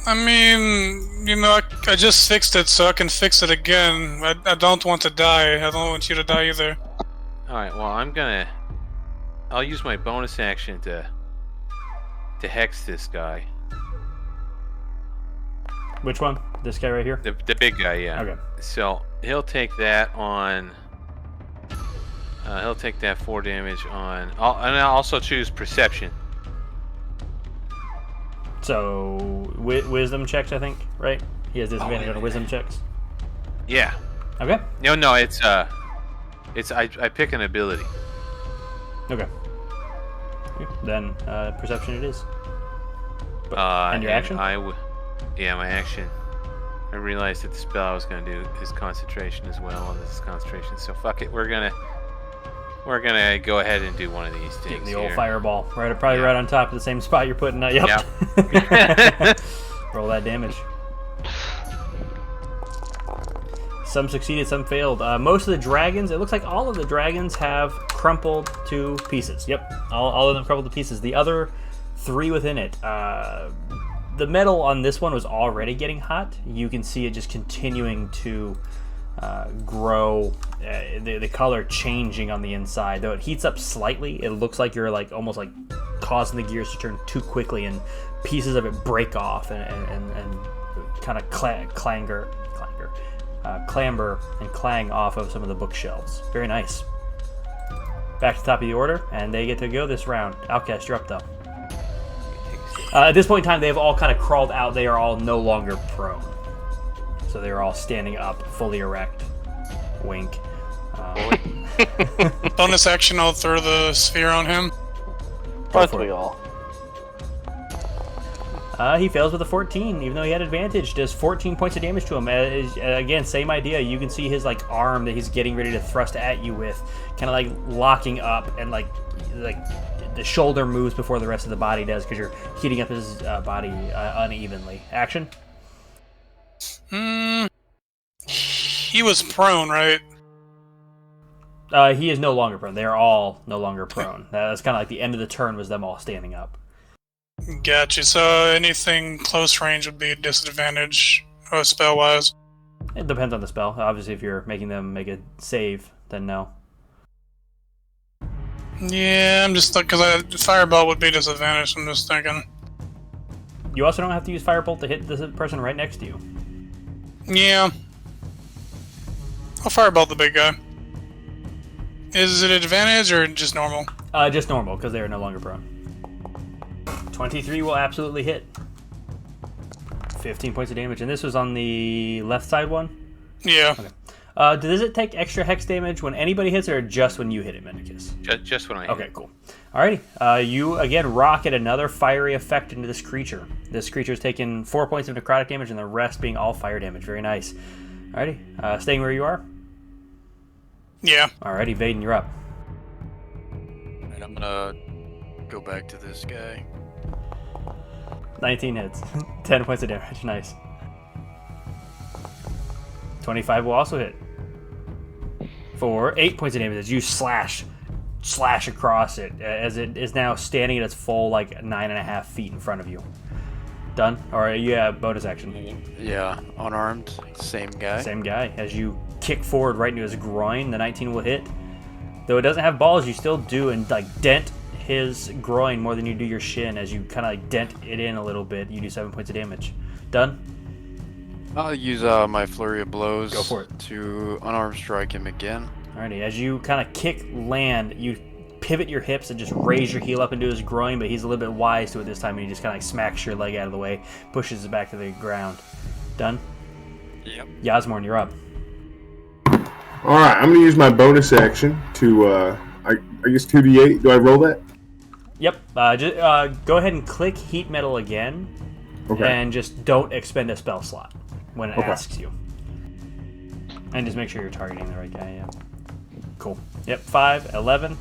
I mean, you know, I just fixed it, so I can fix it again. I don't want to die. I don't want you to die either. All right, well I'll use my bonus action to hex this guy. Which one? This guy right here? The big guy, yeah. Okay. So he'll take that on. He'll take that 4 damage on. And I'll also choose perception. So, wisdom checks, I think, right? He has disadvantage on wisdom checks. Yeah. Okay. No, it's I pick an ability. Okay. Then, perception it is. And your action? Yeah, my action. I realized that the spell I was gonna do is concentration as well. This is concentration, so fuck it. We're gonna go ahead and do one of these things. The old here. fireball, right? Probably right on top of the same spot you're putting. Yep. Roll that damage. Some succeeded, some failed. Most of the dragons, it looks like all of the dragons have crumpled to pieces. Yep, all of them crumpled to pieces. The other 3 within it, the metal on this one was already getting hot. You can see it just continuing to grow, the color changing on the inside. Though it heats up slightly, it looks like you're like almost like causing the gears to turn too quickly, and pieces of it break off and kind of clamber and clang off of some of the bookshelves. Very nice. Back to the top of the order, and they get to go this round. Alkahest, you're up though. At this point in time, they have all kind of crawled out. They are all no longer prone. So they're all standing up, fully erect. Wink. Bonus action, I'll throw the sphere on him. Both we all. He fails with a 14, even though he had advantage. Does 14 points of damage to him. Again, same idea. You can see his like arm that he's getting ready to thrust at you with, kind of like locking up, and like the shoulder moves before the rest of the body does because you're heating up his body unevenly. Action. He was prone, right? He is no longer prone. They are all no longer prone. That's kind of like the end of the turn was them all standing up. Gotcha. So anything close range would be a disadvantage, spell-wise. It depends on the spell. Obviously, if you're making them make a save, then no. Yeah, I'm just because fireball would be disadvantage. I'm just thinking. You also don't have to use firebolt to hit the person right next to you. Yeah, I'll fireball the big guy. Is it advantage or just normal? Just normal, because they are no longer prone. 23 will absolutely hit. 15 points of damage, and this was on the left side one? Yeah. Does it take extra hex damage when anybody hits, or just when you hit it, Mendicus? Just when I hit Okay, it. cool. Alrighty. You again rocket another fiery effect into this creature. This creature's taken 4 points of necrotic damage, and the rest being all fire damage. Very nice. Alrighty. Staying where you are. Yeah. Alrighty, Vaden, you're up. And I'm gonna go back to this guy. 19 hits. 10 points of damage. Nice. 25 will also hit. For 8 points of damage as you slash across it, as it is now standing at its full, like, 9.5 feet in front of you. Done? Or, yeah, bonus action. Yeah, unarmed, same guy. Same guy. As you kick forward right into his groin, the 19 will hit. Though it doesn't have balls, you still do and like dent his groin more than you do your shin. As you kind of like dent it in a little bit, you do 7 points of damage. Done? I'll use my flurry of blows. Go for it. To unarmed strike him again. Alrighty, as you kind of kick land, you pivot your hips and just raise your heel up into his groin, but he's a little bit wise to it this time, and he just kind of like smacks your leg out of the way, pushes it back to the ground. Done? Yep. Yasmorn, you're up. All right, I'm gonna use my bonus action to, I guess 2d8. Do I roll that? Yep. Go ahead and click heat metal again, Okay. and just don't expend a spell slot when it Okay. asks you. And just make sure you're targeting the right guy, yeah. Cool. Yep, 5, 11.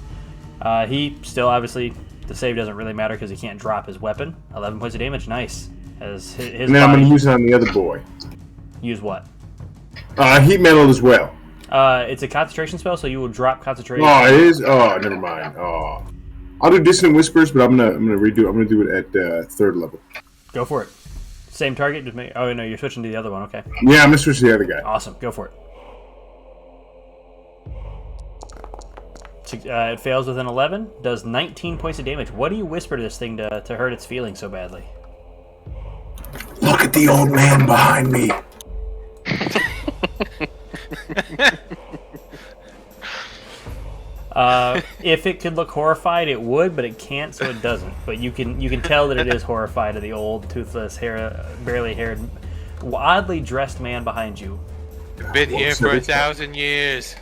He still, obviously, the save doesn't really matter because he can't drop his weapon. 11 points of damage, nice. As his And then I'm body... gonna use it on the other boy. Use what? Heat metal as well. It's a concentration spell, so you will drop concentration. Oh, it is. Oh, never mind. Oh, I'll do Dissonant Whispers, but I'm gonna redo. I'm gonna do it at 3rd level. Go for it. Same target. Just make... Oh no, you're switching to the other one. Okay. Yeah, I'm gonna switch to the other guy. Awesome. Go for it. It fails with an 11. Does 19 points of damage. What do you whisper to this thing to hurt its feelings so badly? Look at the old man behind me. If it could look horrified, it would, but it can't, so it doesn't. But you can tell that it is horrified of the old, toothless, barely haired, oddly dressed man behind you. Been here for 1,000 years.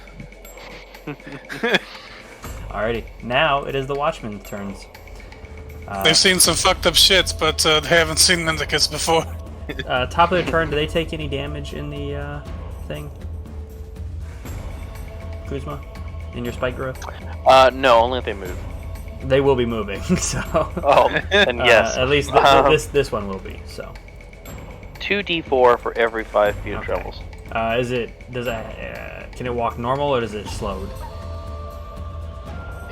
Alrighty, now it is the Watchman's turns. They've seen some fucked up shits, but they haven't seen Mendicus before. Top of their turn, do they take any damage in the thing? Kuzma? In your spike growth? No, only if they move. They will be moving, so... Oh, and yes. At least this one will be, so... 2d4 for every 5 feet of travels. Can it walk normal, or is it slowed?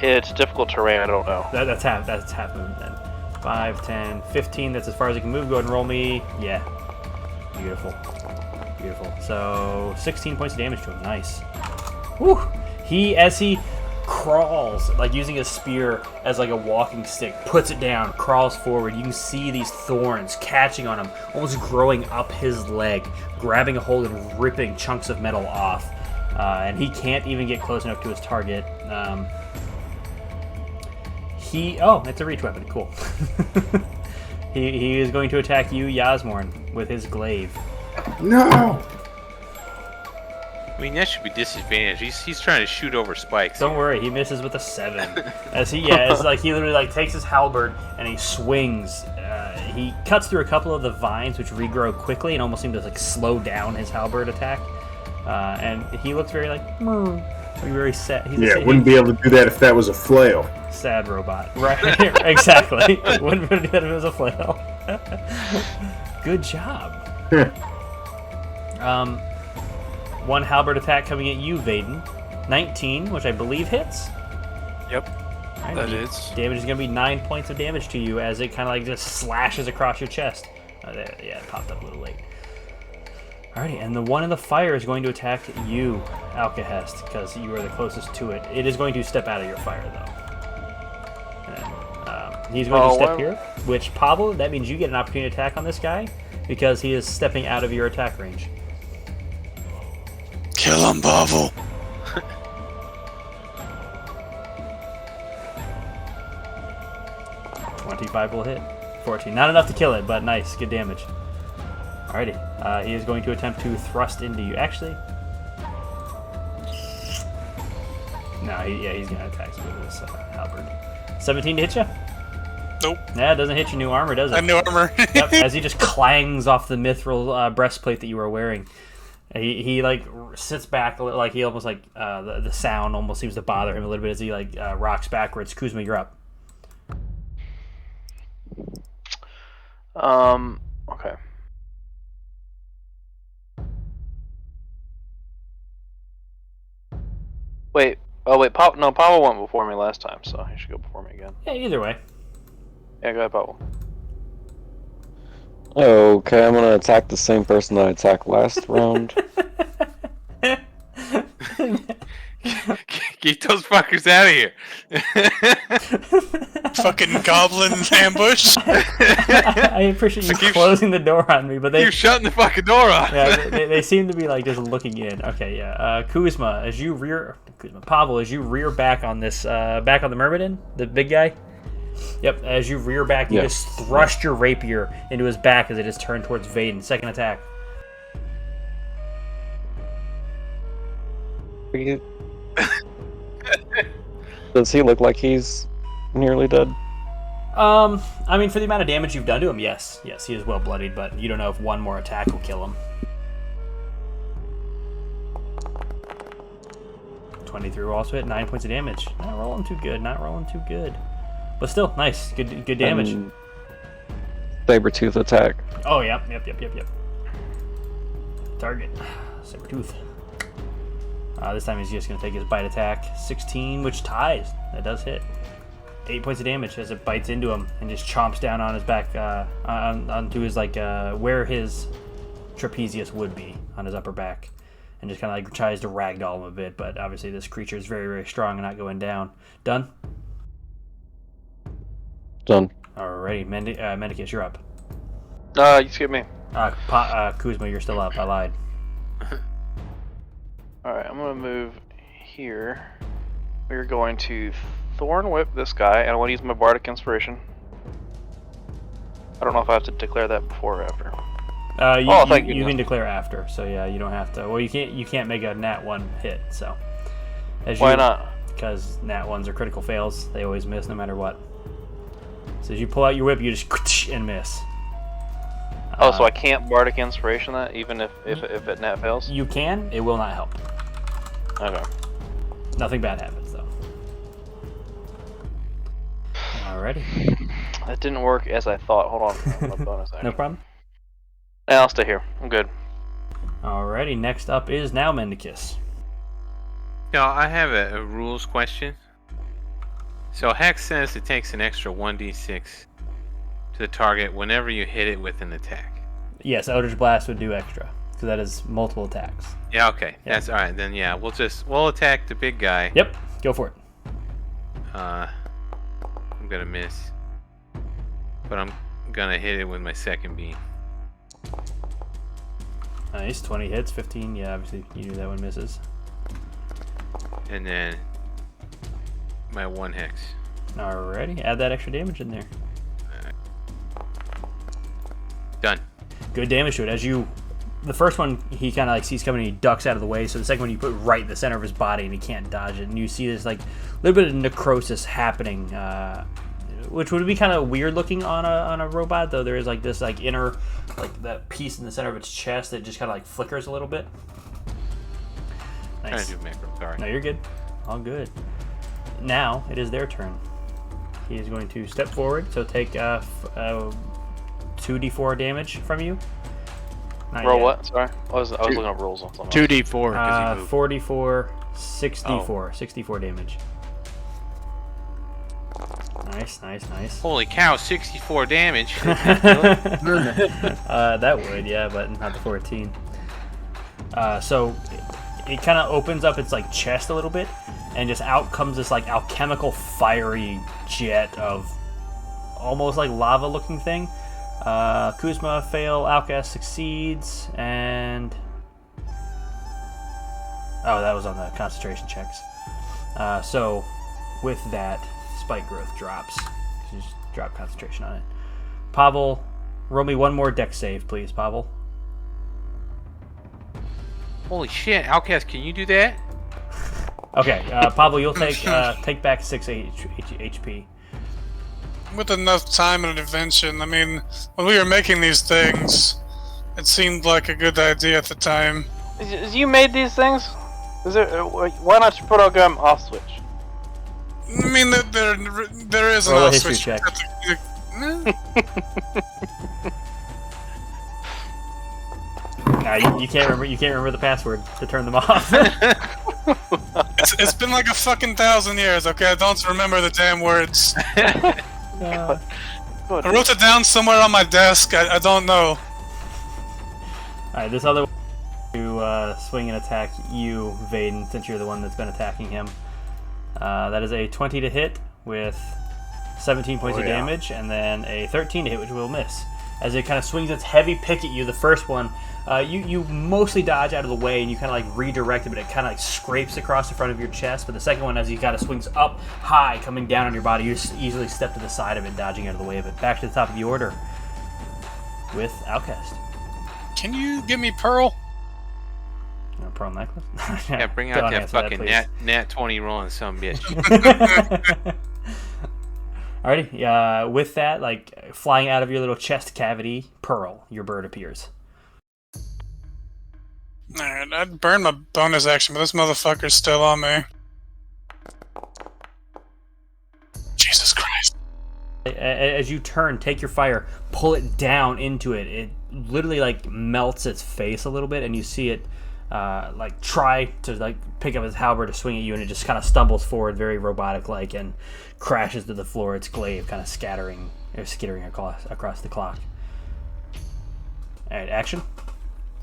It's difficult terrain, I don't know. That's half movement then. 5, 10, 15, that's as far as it can move. Go ahead and roll me. Yeah. Beautiful. Beautiful. So, 16 points of damage to him. Nice. Whew. As he crawls, like using his spear as like a walking stick, puts it down, crawls forward. You can see these thorns catching on him, almost growing up his leg, grabbing a hold and ripping chunks of metal off. And he can't even get close enough to his target. Oh, it's a reach weapon. Cool. he is going to attack you, Yasmorn, with his glaive. No. I mean, that should be disadvantage. He's trying to shoot over spikes. Don't worry, he misses with a 7. It's like he literally like takes his halberd and he swings. He cuts through a couple of the vines, which regrow quickly and almost seem to like slow down his halberd attack. And he looks very like very sad. Wouldn't be able to do that if that was a flail. Sad robot, right? Exactly. Wouldn't do that if it was a flail. Good job. One halberd attack coming at you, Vaden. 19, which I believe hits. Yep. Right, That is. Damage is going to be 9 points of damage to you as it kind of like just slashes across your chest. There, yeah, it popped up a little late. Alrighty, and the one in the fire is going to attack you, Alkahest, because you are the closest to it. It is going to step out of your fire, though. And, he's going to step here, which, Pablo, that means you get an opportunity attack on this guy, because he is stepping out of your attack range. Kill him, Pavel. 25 will hit. 14. Not enough to kill it, but nice. Good damage. Alrighty. He is going to attempt to thrust into you. Actually, No, he's gonna attack you with his halberd. 17 to hit you? Nope. Yeah, it doesn't hit your new armor, does it? I have no armor. Yep, as he just clangs off the mithril breastplate that you were wearing. He like sits back, like he almost like the sound almost seems to bother him a little bit as he like rocks backwards. Kuzma, you're up. Okay. Wait. Oh wait, Pavel went before me last time, so he should go before me again. Yeah, either way. Yeah, go ahead, Pavel. Okay, I'm gonna attack the same person that I attacked last round. Get those fuckers out of here. Fucking goblin ambush. I appreciate you closing the door on me, but You're shutting the fucking door off. Yeah, they seem to be like just looking in. Okay, yeah. Kuzma, Pavel, as you rear back on this, back on the Myrmidon, the big guy. Yep, as you rear back, you just thrust your rapier into his back as it is turned towards Vaden. Second attack. Does he look like he's nearly dead? I mean, for the amount of damage you've done to him, yes. Yes, he is well bloodied, but you don't know if one more attack will kill him. 23 will also hit, 9 points of damage. Not rolling too good. But still, nice. Good damage. Sabertooth attack. Oh, yep. Target. Sabertooth. This time he's just going to take his bite attack. 16, which ties. That does hit. 8 points of damage as it bites into him and just chomps down on his back, onto his, like, where his trapezius would be, on his upper back. And just kind of, like, tries to ragdoll him a bit, but obviously this creature is very, very strong and not going down. Done? Done. Alrighty, Mendicus, you're up. You skip me. Kuzma, you're still up. I lied. Alright, I'm gonna move here. We're going to Thorn Whip this guy, and I want to use my Bardic Inspiration. I don't know if I have to declare that before or after. You can declare after, so yeah, you don't have to. Well, you can't make a nat 1 hit, so. Why not? Because nat 1s are critical fails. They always miss no matter what. So as you pull out your whip, you just and miss. So I can't Bardic Inspiration that, even if it nat fails? You can. It will not help. Okay. Nothing bad happens, though. Alrighty. That didn't work as I thought. Hold on. Bonus action. No problem. Yeah, I'll stay here. I'm good. Alrighty, next up is now Mendicus. Now, I have a rules question. So Hex says it takes an extra 1d6 to the target whenever you hit it with an attack. Yes, Eldritch Blast would do extra, because that is multiple attacks. Yeah, okay. Yeah. That's alright, then yeah, we'll attack the big guy. Yep, go for it. I'm gonna miss. But I'm gonna hit it with my second beam. Nice, 20 hits, 15, yeah, obviously you knew that one misses. And then my 1 hex. Alrighty, add that extra damage in there. Done. Good damage to it. As you, the first one he kind of like sees coming and he ducks out of the way, so the second one you put right in the center of his body and he can't dodge it, and you see this like little bit of necrosis happening, which would be kind of weird looking on a robot, though there is like this like inner, like that piece in the center of its chest that just kind of like flickers a little bit. Nice. Trying to do macro, sorry. No, you're good. All good. Now it is their turn. He is going to step forward, so take 2d4 damage from you. Roll what? Sorry, I was looking up rolls on something. 2d4. 44, 64, 64 damage. Nice. Holy cow, 64 damage. That would, yeah, but not the 14. So it kind of opens up its like chest a little bit, and just out comes this like alchemical fiery jet of almost like lava looking thing. Kuzma fail, Alkahest succeeds, and that was on the concentration checks. So with that, spike growth drops. You just drop concentration on it. Pavel, roll me one more dex save, please, Pavel. Holy shit, Alkahest, can you do that? Okay, Pablo, you'll take back 6 HP. With enough time and invention, I mean, when we were making these things, it seemed like a good idea at the time. You made these things? Why not you program off switch? I mean, there is an Roll a off history switch. check. Nah, you can't remember. You can't remember the password to turn them off. It's been like a fucking 1,000 years. Okay, I don't remember the damn words. I wrote it down somewhere on my desk. I don't know. Alright, this other one to swing and attack you, Vaden, since you're the one that's been attacking him. That is a 20 to hit with 17 points of damage, and then a 13 to hit, which will miss. As it kind of swings its heavy pick at you, the first one, you mostly dodge out of the way, and you kind of like redirect it, but it kind of like scrapes across the front of your chest. But the second one, as he kind of swings up high, coming down on your body, you just easily step to the side of it, dodging out of the way of it. Back to the top of the order with Alkahest. Can you give me Pearl? Pearl necklace? Yeah, bring out that fucking nat 20 rolling some bitch. Alrighty, with that, like, flying out of your little chest cavity, Pearl, your bird appears. Alright, I'd burn my bonus action, but this motherfucker's still on me. Jesus Christ. As you turn, take your fire, pull it down into it. It literally, like, melts its face a little bit, and you see it, like, try to, like, pick up his halberd to swing at you, and it just kind of stumbles forward, very robotic-like, and crashes to the floor, its glaive kind of skittering across the clock. Alright, action.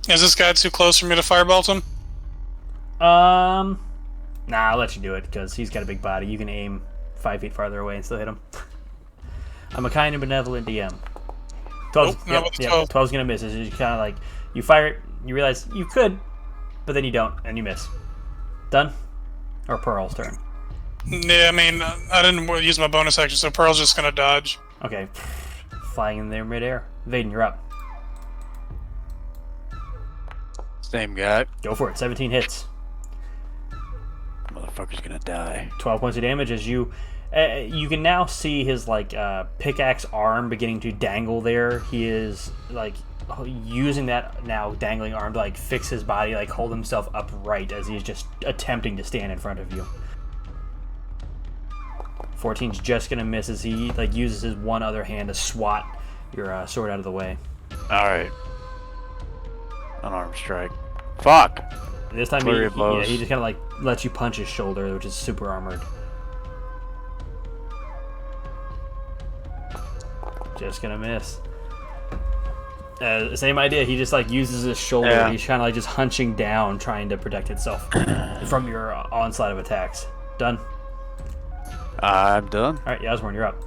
Is this guy too close for me to firebolt him? Nah, I'll let you do it, because he's got a big body. You can aim 5 feet farther away and still hit him. I'm a kind and benevolent DM. 12's gonna miss. It's just kind of like, you fire it, you realize you could, but then you don't, and you miss. Done? Or Pearl's turn? Yeah, I mean, I didn't use my bonus action, so Pearl's just gonna dodge. Okay. Flying in there midair. Vaden, you're up. Same guy. Go for it. 17 hits. Motherfucker's gonna die. 12 points of damage as you can now see his like pickaxe arm beginning to dangle there. He is like using that now dangling arm to like fix his body, like hold himself upright as he's just attempting to stand in front of you. 14's just gonna miss as he like uses his one other hand to swat your sword out of the way. All right. Unarmed strike. Fuck. This time he just kind of like lets you punch his shoulder, which is super armored. Just gonna miss. Same idea. He just like uses his shoulder. Yeah. He's kind of like just hunching down, trying to protect himself from your onslaught of attacks. Done. I'm done. All right, Yasmorn, you're up.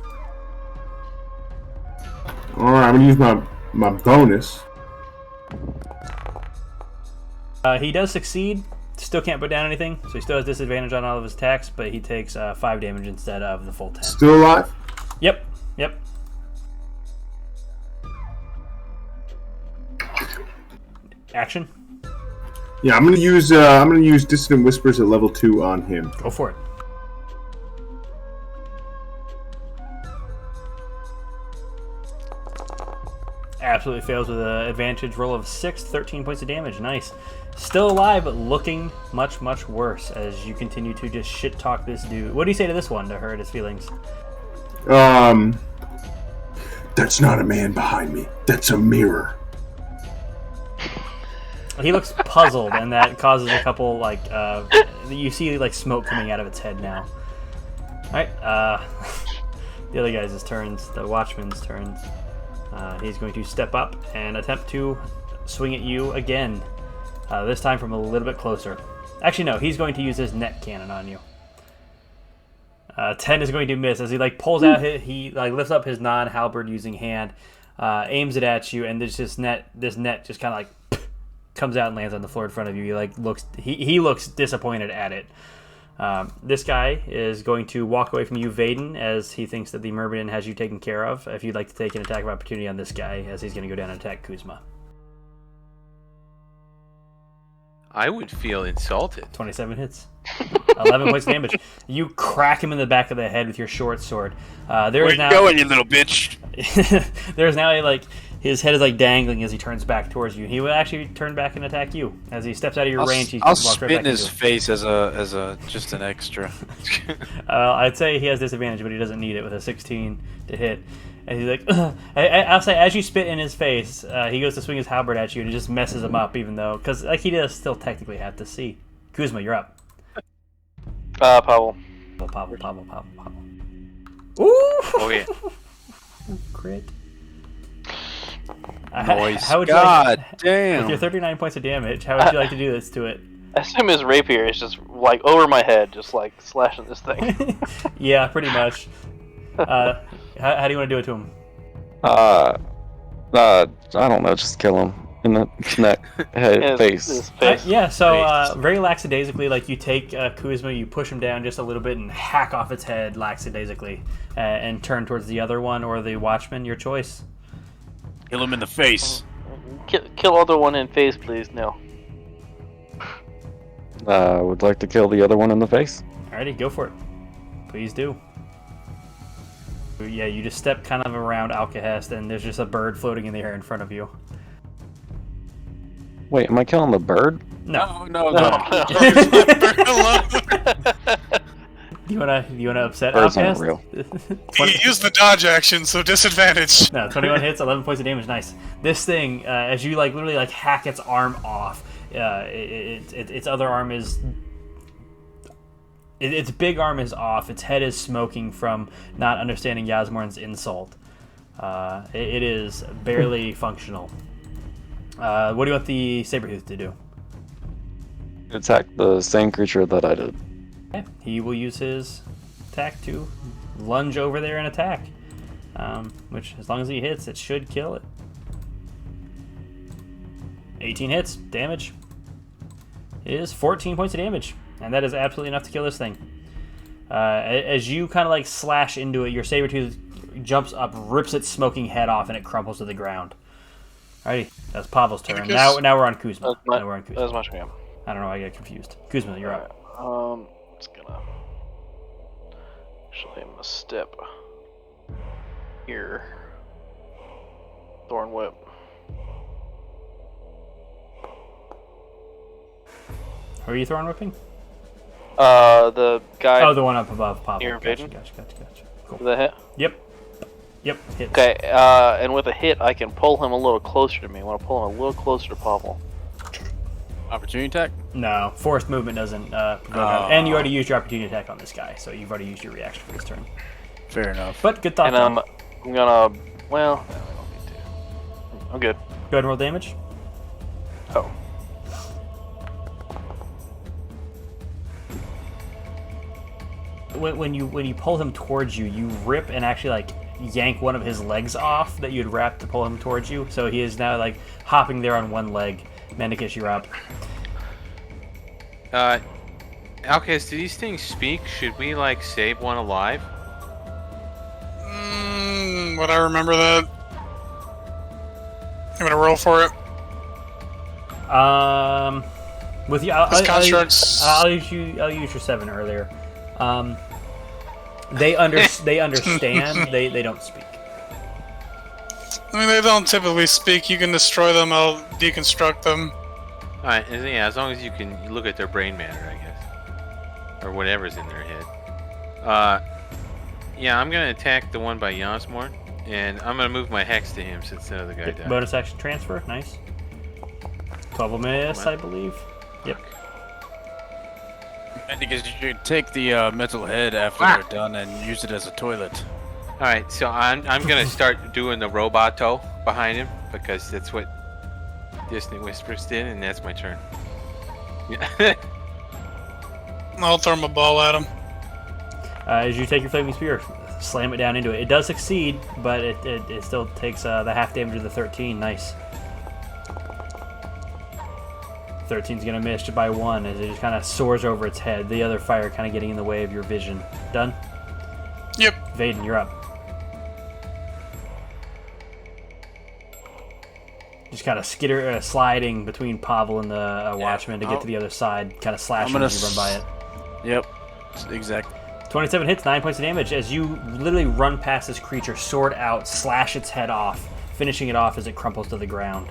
All right, I'm gonna use my bonus. He does succeed. Still can't put down anything, so he still has disadvantage on all of his attacks, but he takes 5 damage instead of the full 10. Still alive? Yep. Action. Yeah, I'm gonna use Dissident Whispers at level 2 on him. Go for it. Absolutely fails with an advantage roll of 6, 13 points of damage. Nice. Still alive, but looking much, much worse as you continue to just shit talk this dude. What do you say to this one to hurt his feelings? That's not a man behind me. That's a mirror. He looks puzzled, and that causes a couple, like, you see, like, smoke coming out of its head now. Alright, the other guys' turns, the Watchman's turns. He's going to step up and attempt to swing at you again. This time from a little bit closer. Actually, no, he's going to use his net cannon on you. 10 is going to miss as he like pulls out he like lifts up his non-halberd using hand, aims it at you, and this net just kind of like comes out and lands on the floor in front of you. He like he looks disappointed at it. This guy is going to walk away from you, Vaden, as he thinks that the Myrmidon has you taken care of. If you'd like to take an attack of opportunity on this guy, as he's going to go down and attack Kuzma. I would feel insulted. 27 hits. 11 points of damage. You crack him in the back of the head with your short sword. Where you going, you little bitch? There's now his head is like dangling as he turns back towards you. He will actually turn back and attack you. As he steps out of your range, he I'll walks right spit back in his into you. face as a just an extra. I'd say he has disadvantage, but he doesn't need it with a 16 to hit. And he's like, I'll say, as you spit in his face, he goes to swing his halberd at you, and it just messes him up, even though, because like he does still technically have to see. Kuzma, you're up. Pavel. Pavel. Ooh! Oh yeah. Crit. Noise. How would you God with damn. your 39 points of damage, how would you like to do this to it? I assume his rapier is just like over my head, just like slashing this thing. Yeah, pretty much. How do you want to do it to him? I don't know, just kill him in the neck, head, face. His face. Yeah, so very lackadaisically, like you take Kuzma, you push him down just a little bit and hack off its head lackadaisically, and turn towards the other one or the watchman, your choice. Kill him in the face. Kill other one in face, please. No. Would like to kill the other one in the face. Alrighty, go for it. Please do. Yeah, you just step kind of around Alkahest, and there's just a bird floating in the air in front of you. Wait, am I killing the bird? No. No. Do you wanna upset Birds aren't Alkahest? real. He used the dodge action, so disadvantage. No, 21 hits, 11 points of damage. Nice. This thing, as you literally hack its arm off, its other arm is. Its big arm is off. Its head is smoking from not understanding Yasmorn's insult. It is barely functional. What do you want the Sabertooth to do? Attack the same creature that I did. Okay. He will use his attack to lunge over there and attack. Which, as long as he hits, it should kill it. 18 hits. Damage is 14 points of damage. And that is absolutely enough to kill this thing. As you kind of slash into it, your Sabertooth jumps up, rips its smoking head off, and it crumples to the ground. Alrighty, that's Pavel's turn. Now we're on Kuzma. That's my turn. I don't know, I get confused. Kuzma, you're up. Just gonna. Actually, I'm gonna step here. Thorn Whip. Who are you thorn whipping? The guy. Oh, the one up above Pavel. Near Gotcha. Vaden? Gotcha. Cool. The hit. Yep. Hit. Okay, and with a hit, I can pull him a little closer to me. I want to pull him a little closer to Pavel. Opportunity attack? No, forced movement doesn't. And you already used your opportunity attack on this guy, so you've already used your reaction for this turn. Fair enough. But good thought. And I'm gonna. Well, no, I don't need to. I'm good. Go ahead and roll damage. Oh. When you pull him towards you, you rip and actually yank one of his legs off that you'd wrapped to pull him towards you. So he is now hopping there on one leg. Mendicus, you're up. Alkahest, do these things speak? Should we save one alive? Would I remember that? I'm gonna roll for it. With you, I'll use your 7 earlier. They understand. They don't speak. I mean, they don't typically speak. You can destroy them. I'll deconstruct them. All right, yeah. As long as you can look at their brain matter, I guess, or whatever's in their head. Yeah, I'm gonna attack the one by Yasmorn, and I'm gonna move my hex to him since the other guy died. Bonus action transfer, nice. 12 will miss, I believe. Yep. Because you should take the metal head after they're done and use it as a toilet. All right, so I'm gonna start doing the roboto behind him because that's what Distant Whispers did, and that's my turn. Yeah. I'll throw my ball at him. As you take your flaming spear, slam it down into it. It does succeed, but it still takes the half damage of the 13. Nice. 13's gonna miss by 1 as it just kind of soars over its head. The other fire kind of getting in the way of your vision. Done? Yep. Vaden, you're up. just kind of sliding between Pavel and the Watchman to get to the other side, kind of slashing as you run by it. Yep, exactly. 27 hits, 9 points of damage as you literally run past this creature, sword out, slash its head off, finishing it off as it crumples to the ground,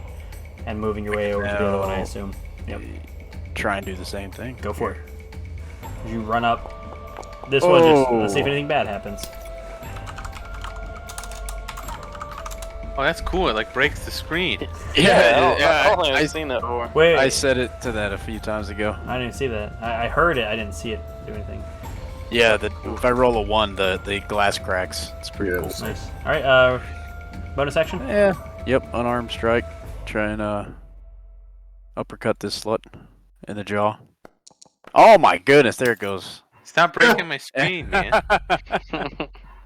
and moving your way over to the other one, I assume. Yep. Try and do the same thing. Go for it. As you run up, this one just, let's see if anything bad happens. Oh, that's cool. It like breaks the screen. I don't think I've seen that before. Wait, I said it to that a few times ago. I didn't see that. I heard it, I didn't see it do anything. Yeah, if I roll a 1, the glass cracks. It's pretty cool. Nice. Alright, bonus action? Yeah. Yep, unarmed strike. Try and uppercut this slut in the jaw. Oh my goodness, there it goes. Stop breaking my screen, man.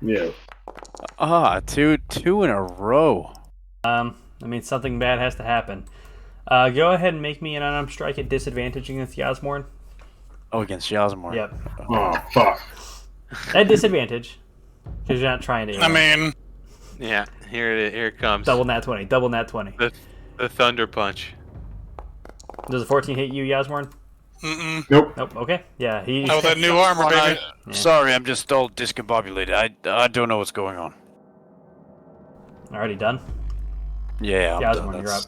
Yeah. Two in a row. I mean, something bad has to happen. Go ahead and make me an unarmed strike at disadvantage against Yasmorn. Oh, against Yasmorn. Yep. Oh, fuck. At disadvantage. Because you're not trying to. I mean, Yeah, here it comes. Double nat 20. Double nat 20. The thunder punch. Does a 14 hit you, Yasmorn? Nope. Nope. Okay. Yeah, he. oh, that new armor, baby. Sorry, I'm just all discombobulated. I don't know what's going on. Already done? Yeah, I'm Yasmorn, done. you're up.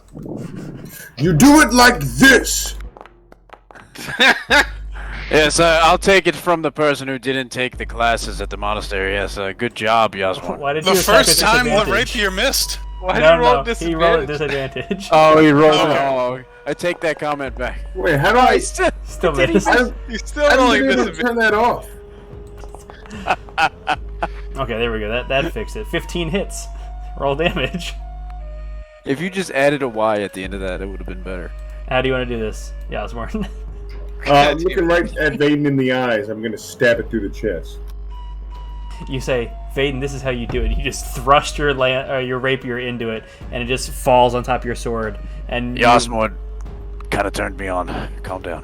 You do it like this! Yes, I'll take it from the person who didn't take the classes at the monastery. Yes, good job, Yasmorn. Why did you The attack first with time the disadvantage? rapier missed. Why No, did you roll no, he rolled at disadvantage? disadvantage. Oh, he rolled it. Okay. Oh, I take that comment back. Wait, how do I... Still Did he missed. I, He's still I rolling didn't even disadvantage. turn that off. Okay, there we go. That fixed it. 15 hits. Roll damage. If you just added a Y at the end of that, it would have been better. How do you want to do this, Yasmorn? Looking right at Vaden in the eyes, I'm gonna stab it through the chest. You say, Vaden, this is how you do it. You just thrust your rapier into it, and it just falls on top of your sword. And Yasmorn kind of turned me on. Calm down.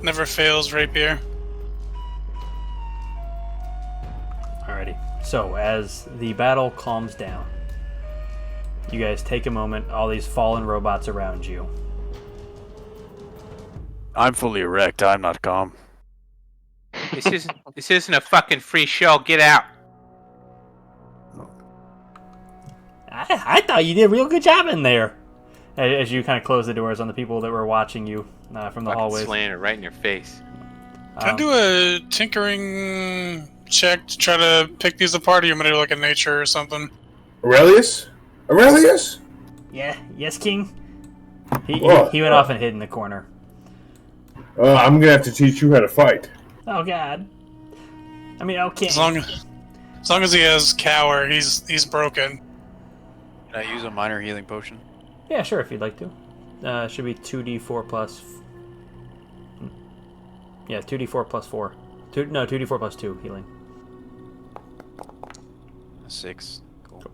Never fails, rapier. Alrighty. So, as the battle calms down, you guys take a moment, all these fallen robots around you. I'm fully erect. I'm not calm. This isn't a fucking free show. Get out. I thought you did a real good job in there. As you kind of close the doors on the people that were watching you from the Fucking hallways. slaying it right in your face. Can I do a tinkering check to try to pick these apart, or you want me to do like a nature or something? Aurelius? Aurelius? Yeah, yes, King. He Whoa. went off and hid in the corner. I'm gonna have to teach you how to fight. Oh God. I mean, okay. As long as he has cower, he's broken. Can I use a minor healing potion? Yeah, sure, if you'd like to. Should be 2d4 plus... Yeah, 2d4 plus 4. 2d4 plus 2 healing. 6. Cool.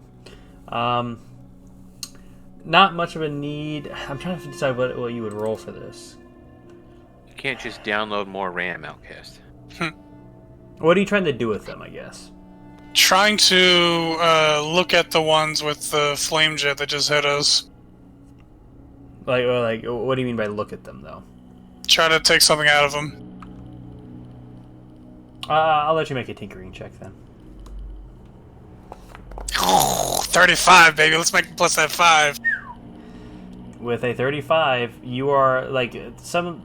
Not much of a need. I'm trying to decide what you would roll for this. You can't just download more RAM, Alkahest. What are you trying to do with them, I guess? Trying to look at the ones with the flame jet that just hit us. Like, what do you mean by look at them, though? Try to take something out of them. I'll let you make a tinkering check, then. 35, baby. Let's make plus that 5. With a 35, you are, like, some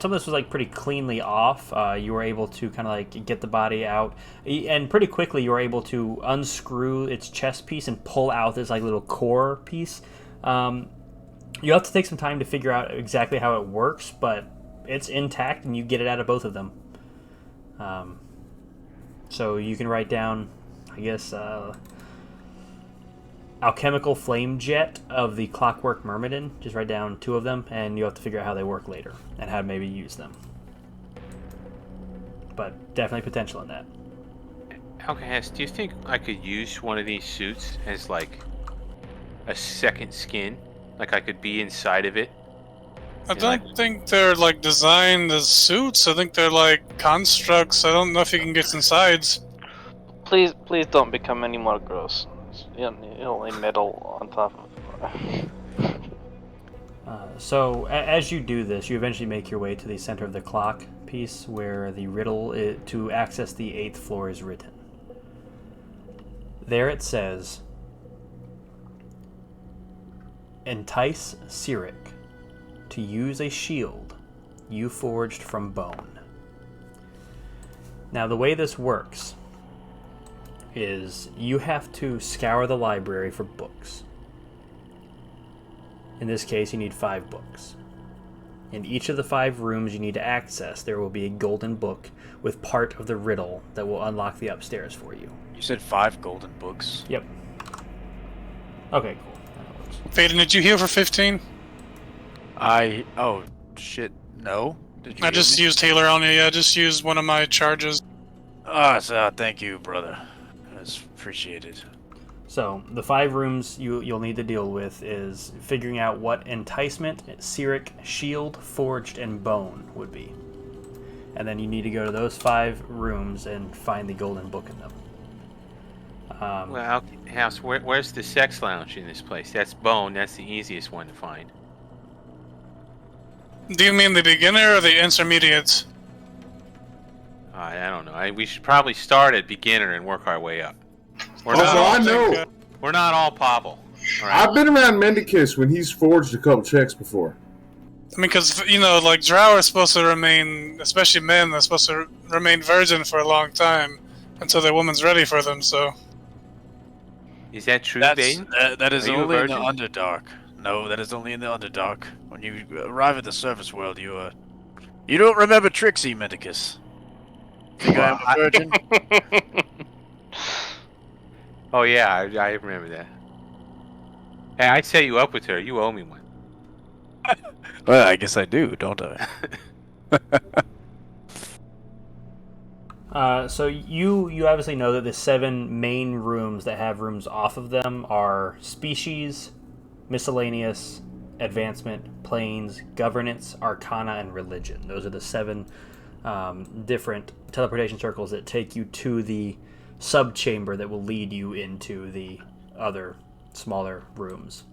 of this was, like, pretty cleanly off. You were able to kind of, like, get the body out. And pretty quickly, you were able to unscrew its chest piece and pull out this, like, little core piece. You have to take some time to figure out exactly how it works, but it's intact, and you get it out of both of them. So you can write down, I guess, alchemical flame jet of the Clockwork Myrmidon. Just write down 2 of them, and you have to figure out how they work later and how to maybe use them. But definitely potential in that. Alkahest, do you think I could use one of these suits as like a second skin? Like I could be inside of it? I don't think they're like designed as suits. I think they're like constructs. I don't know if you can get insides. Please don't become any more gross. You don't need metal on top of. So as you do this, you eventually make your way to the center of the clock piece where the riddle to access the 8th floor is written. There it says, "Entice Cyric to use a shield you forged from bone." Now the way this works is you have to scour the library for books. In this case, you need 5 books. In each of the 5 rooms you need to access, there will be a golden book with part of the riddle that will unlock the upstairs for you. You said 5 golden books. Yep. Okay, cool. That works. Vaden, did you heal for 15? Oh, shit, no? Did you I heal just me? used healer on you. Yeah, I just used one of my charges. Thank you, brother. That's appreciated. So, the 5 rooms you'll need to deal with is figuring out what enticement, Cyric, shield, forged, and bone would be. And then you need to go to those 5 rooms and find the golden book in them. Well, Alkahest, where's the sex lounge in this place? That's bone. That's the easiest one to find. Do you mean the beginner or the intermediate? I don't know. We should probably start at beginner and work our way up. We're Oh, not well, all, I know. we're not all Pavel. All right? I've been around Mendicus when he's forged a couple checks before. I mean, because, you know, like, drow are supposed to remain, especially men, are supposed to remain virgin for a long time until their woman's ready for them, so... Is that true, That Vaden? is Are you a only in the virgin? Underdark. No, that is only in the Underdark. When you arrive at the surface world, you don't remember Trixie, Mendicus. Think I am a virgin? Oh yeah, I remember that. Hey, I'd set you up with her. You owe me one. Well, I guess I do, don't I? So you obviously know that the 7 main rooms that have rooms off of them are species, miscellaneous, advancement, planes, governance, arcana, and religion. Those are the 7 different teleportation circles that take you to the sub-chamber that will lead you into the other smaller rooms.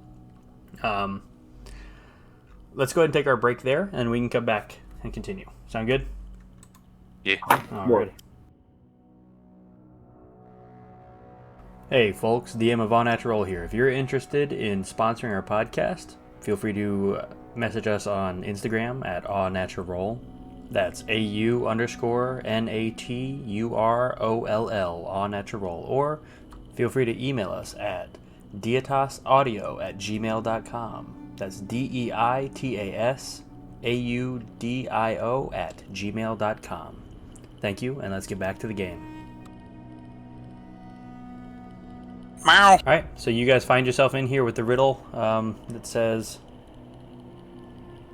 Let's go ahead and take our break there, and we can come back and continue. Sound good? Yeah. Alrighty. Hey folks, DM of All Natural here. If you're interested in sponsoring our podcast, feel free to message us on Instagram at All Natural. That's AU_NATUROLL, All Natural. Or feel free to email us at deitasaudio@gmail.com. That's DEITASAUDIO@gmail.com. Thank you, and let's get back to the game. Meow. Alright, so you guys find yourself in here with the riddle that says,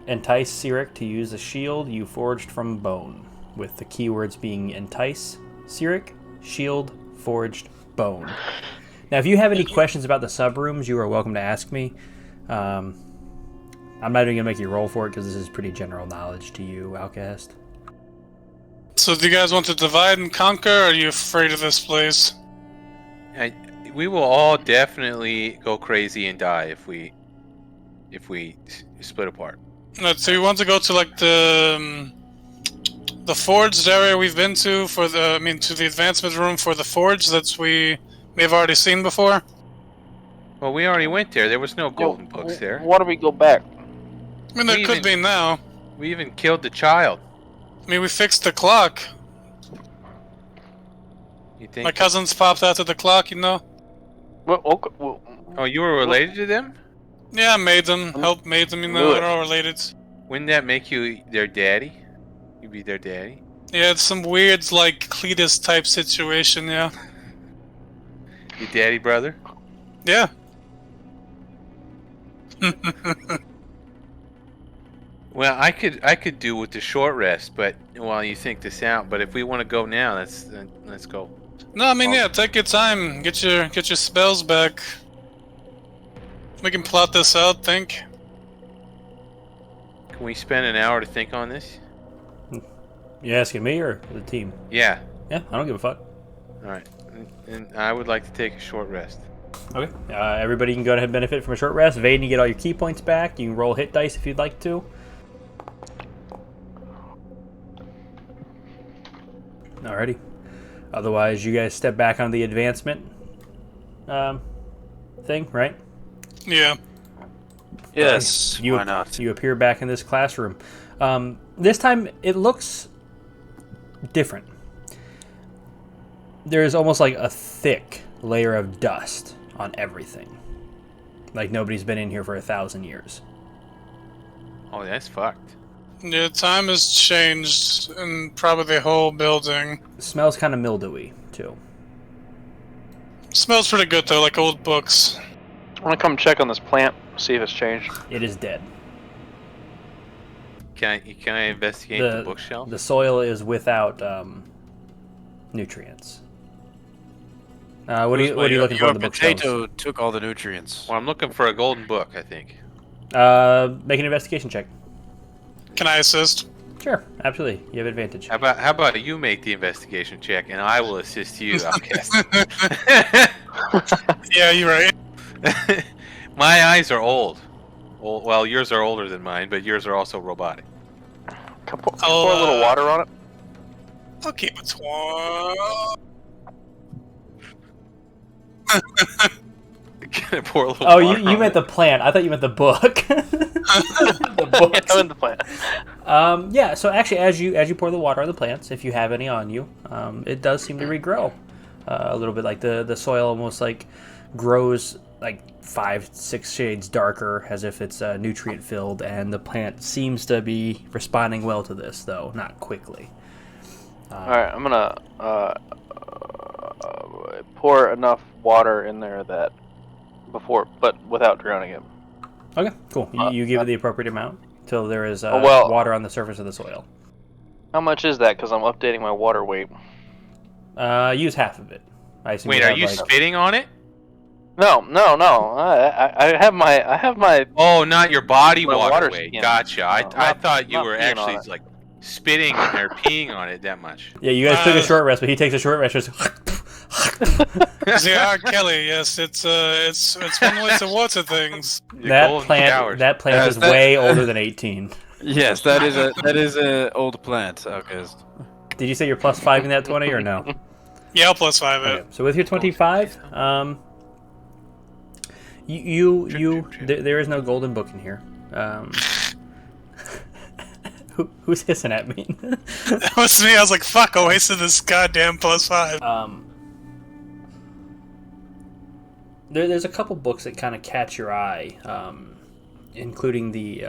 "Entice Cyric to use a shield you forged from bone," with the keywords being entice, Cyric, shield, forged, bone. Now, if you have any questions about the subrooms, you are welcome to ask me. I'm not even going to make you roll for it because this is pretty general knowledge to you, Alkahest. So do you guys want to divide and conquer, or are you afraid of this place? We will all definitely go crazy and die if we split apart. So you want to go to, like, the forged area we've been to to the advancement room for the forge that we may have already seen before? Well, we already went there. There was no golden books there. Why do we go back? I mean, there could be now. We even killed the child. I mean, we fixed the clock. You think? My cousins popped out to the clock, you know? Well, okay, well, Oh, you were related to them? Yeah, made them, you know, they're all related. Wouldn't that make you their daddy? You'd be their daddy? Yeah, it's some weird, like, Cletus type situation, yeah. Your daddy brother? Yeah. Well, I could do with the short rest, but while you think this out. But if we want to go now, let's go. No, I mean, yeah, take your time, get your spells back. We can plot this out, think. Can we spend an hour to think on this? You asking me or the team? Yeah. Yeah, I don't give a fuck. All right. And I would like to take a short rest. Okay. Everybody can go ahead and benefit from a short rest. Vaden, you get all your key points back. You can roll hit dice if you'd like to. Alrighty. Otherwise, you guys step back on the advancement thing, right? Yeah. Yes. You, why not? You appear back in this classroom. This time, it looks different. There's almost like a thick layer of dust on everything. Like nobody's been in here for 1,000 years. Oh, that's fucked. Yeah, time has changed in probably the whole building. It smells kind of mildewy, too. Smells pretty good though, like old books. I want to come check on this plant, see if it's changed. It is dead. Can I investigate the bookshelf? The soil is without nutrients. What are you looking for in the bookshelves? Potato took all the nutrients. Well, I'm looking for a golden book, I think. Make an investigation check. Can I assist? Sure, absolutely. You have advantage. How about you make the investigation check and I will assist you, Alkahest. Yeah, you're right. My eyes are old. Well, yours are older than mine, but yours are also robotic. Can I pour a little water on it? I'll keep it 12. Can I pour a little Oh, water you on meant it? the plant. I thought you meant the book. The books. Yeah, in the plant. Yeah, so actually, as you pour the water on the plants, if you have any on you, it does seem to regrow a little bit. Like the soil almost like grows like 5-6 shades darker, as if it's nutrient filled, and the plant seems to be responding well to this, though not quickly. All right, I'm gonna pour enough water in there that but without drowning it. Okay, cool. You give it the appropriate amount till there is well, water on the surface of the soil. How much is that? Because I'm updating my water weight. Use half of it. I assume Wait, are you spitting on it? No. I have my. Oh, not your body My water water weight. skin. Gotcha. No, I thought you not were peeing on actually it. like spitting or peeing on it that much. Yeah, you guys took a short rest, but he takes a short rest. Just Yeah, Kelly. Yes, it's one way to water things. The that golden plant showers. is way older than 18. Yes, that is a old plant, Alkahest. Did you say you're +5 in that 20 or no? Yeah, I'll +5 it. Okay, so with your 25, there is no golden book in here. Who's hissing at me? That was me. I was like, fuck, I wasted this goddamn +5. There's a couple books that kind of catch your eye, including the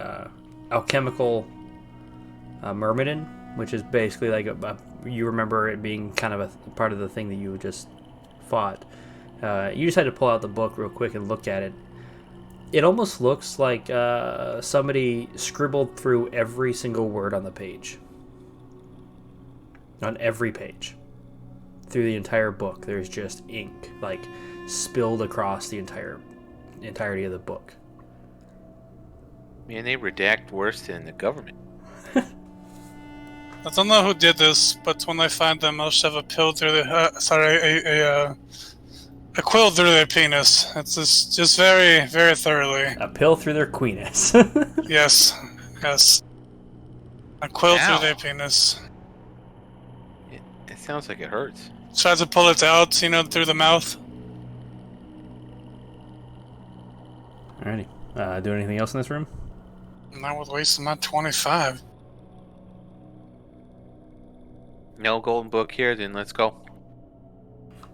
Alchemical Myrmidon, which is basically like you remember it being kind of a part of the thing that you just fought. You just had to pull out the book real quick and look at it. It almost looks like somebody scribbled through every single word on the page. On every page. Through the entire book, there's just ink, like, spilled across the entirety of the book. Man, they redact worse than the government. I don't know who did this, but when I find them, I'll shove a pill through the a quill through their penis. It's just very, very thoroughly. A pill through their queeness. Yes. A quill Ow. through their penis. It sounds like it hurts. Try to pull it out, through the mouth. Alrighty. Do anything else in this room? Not with wasting my 25. No golden book here, then let's go.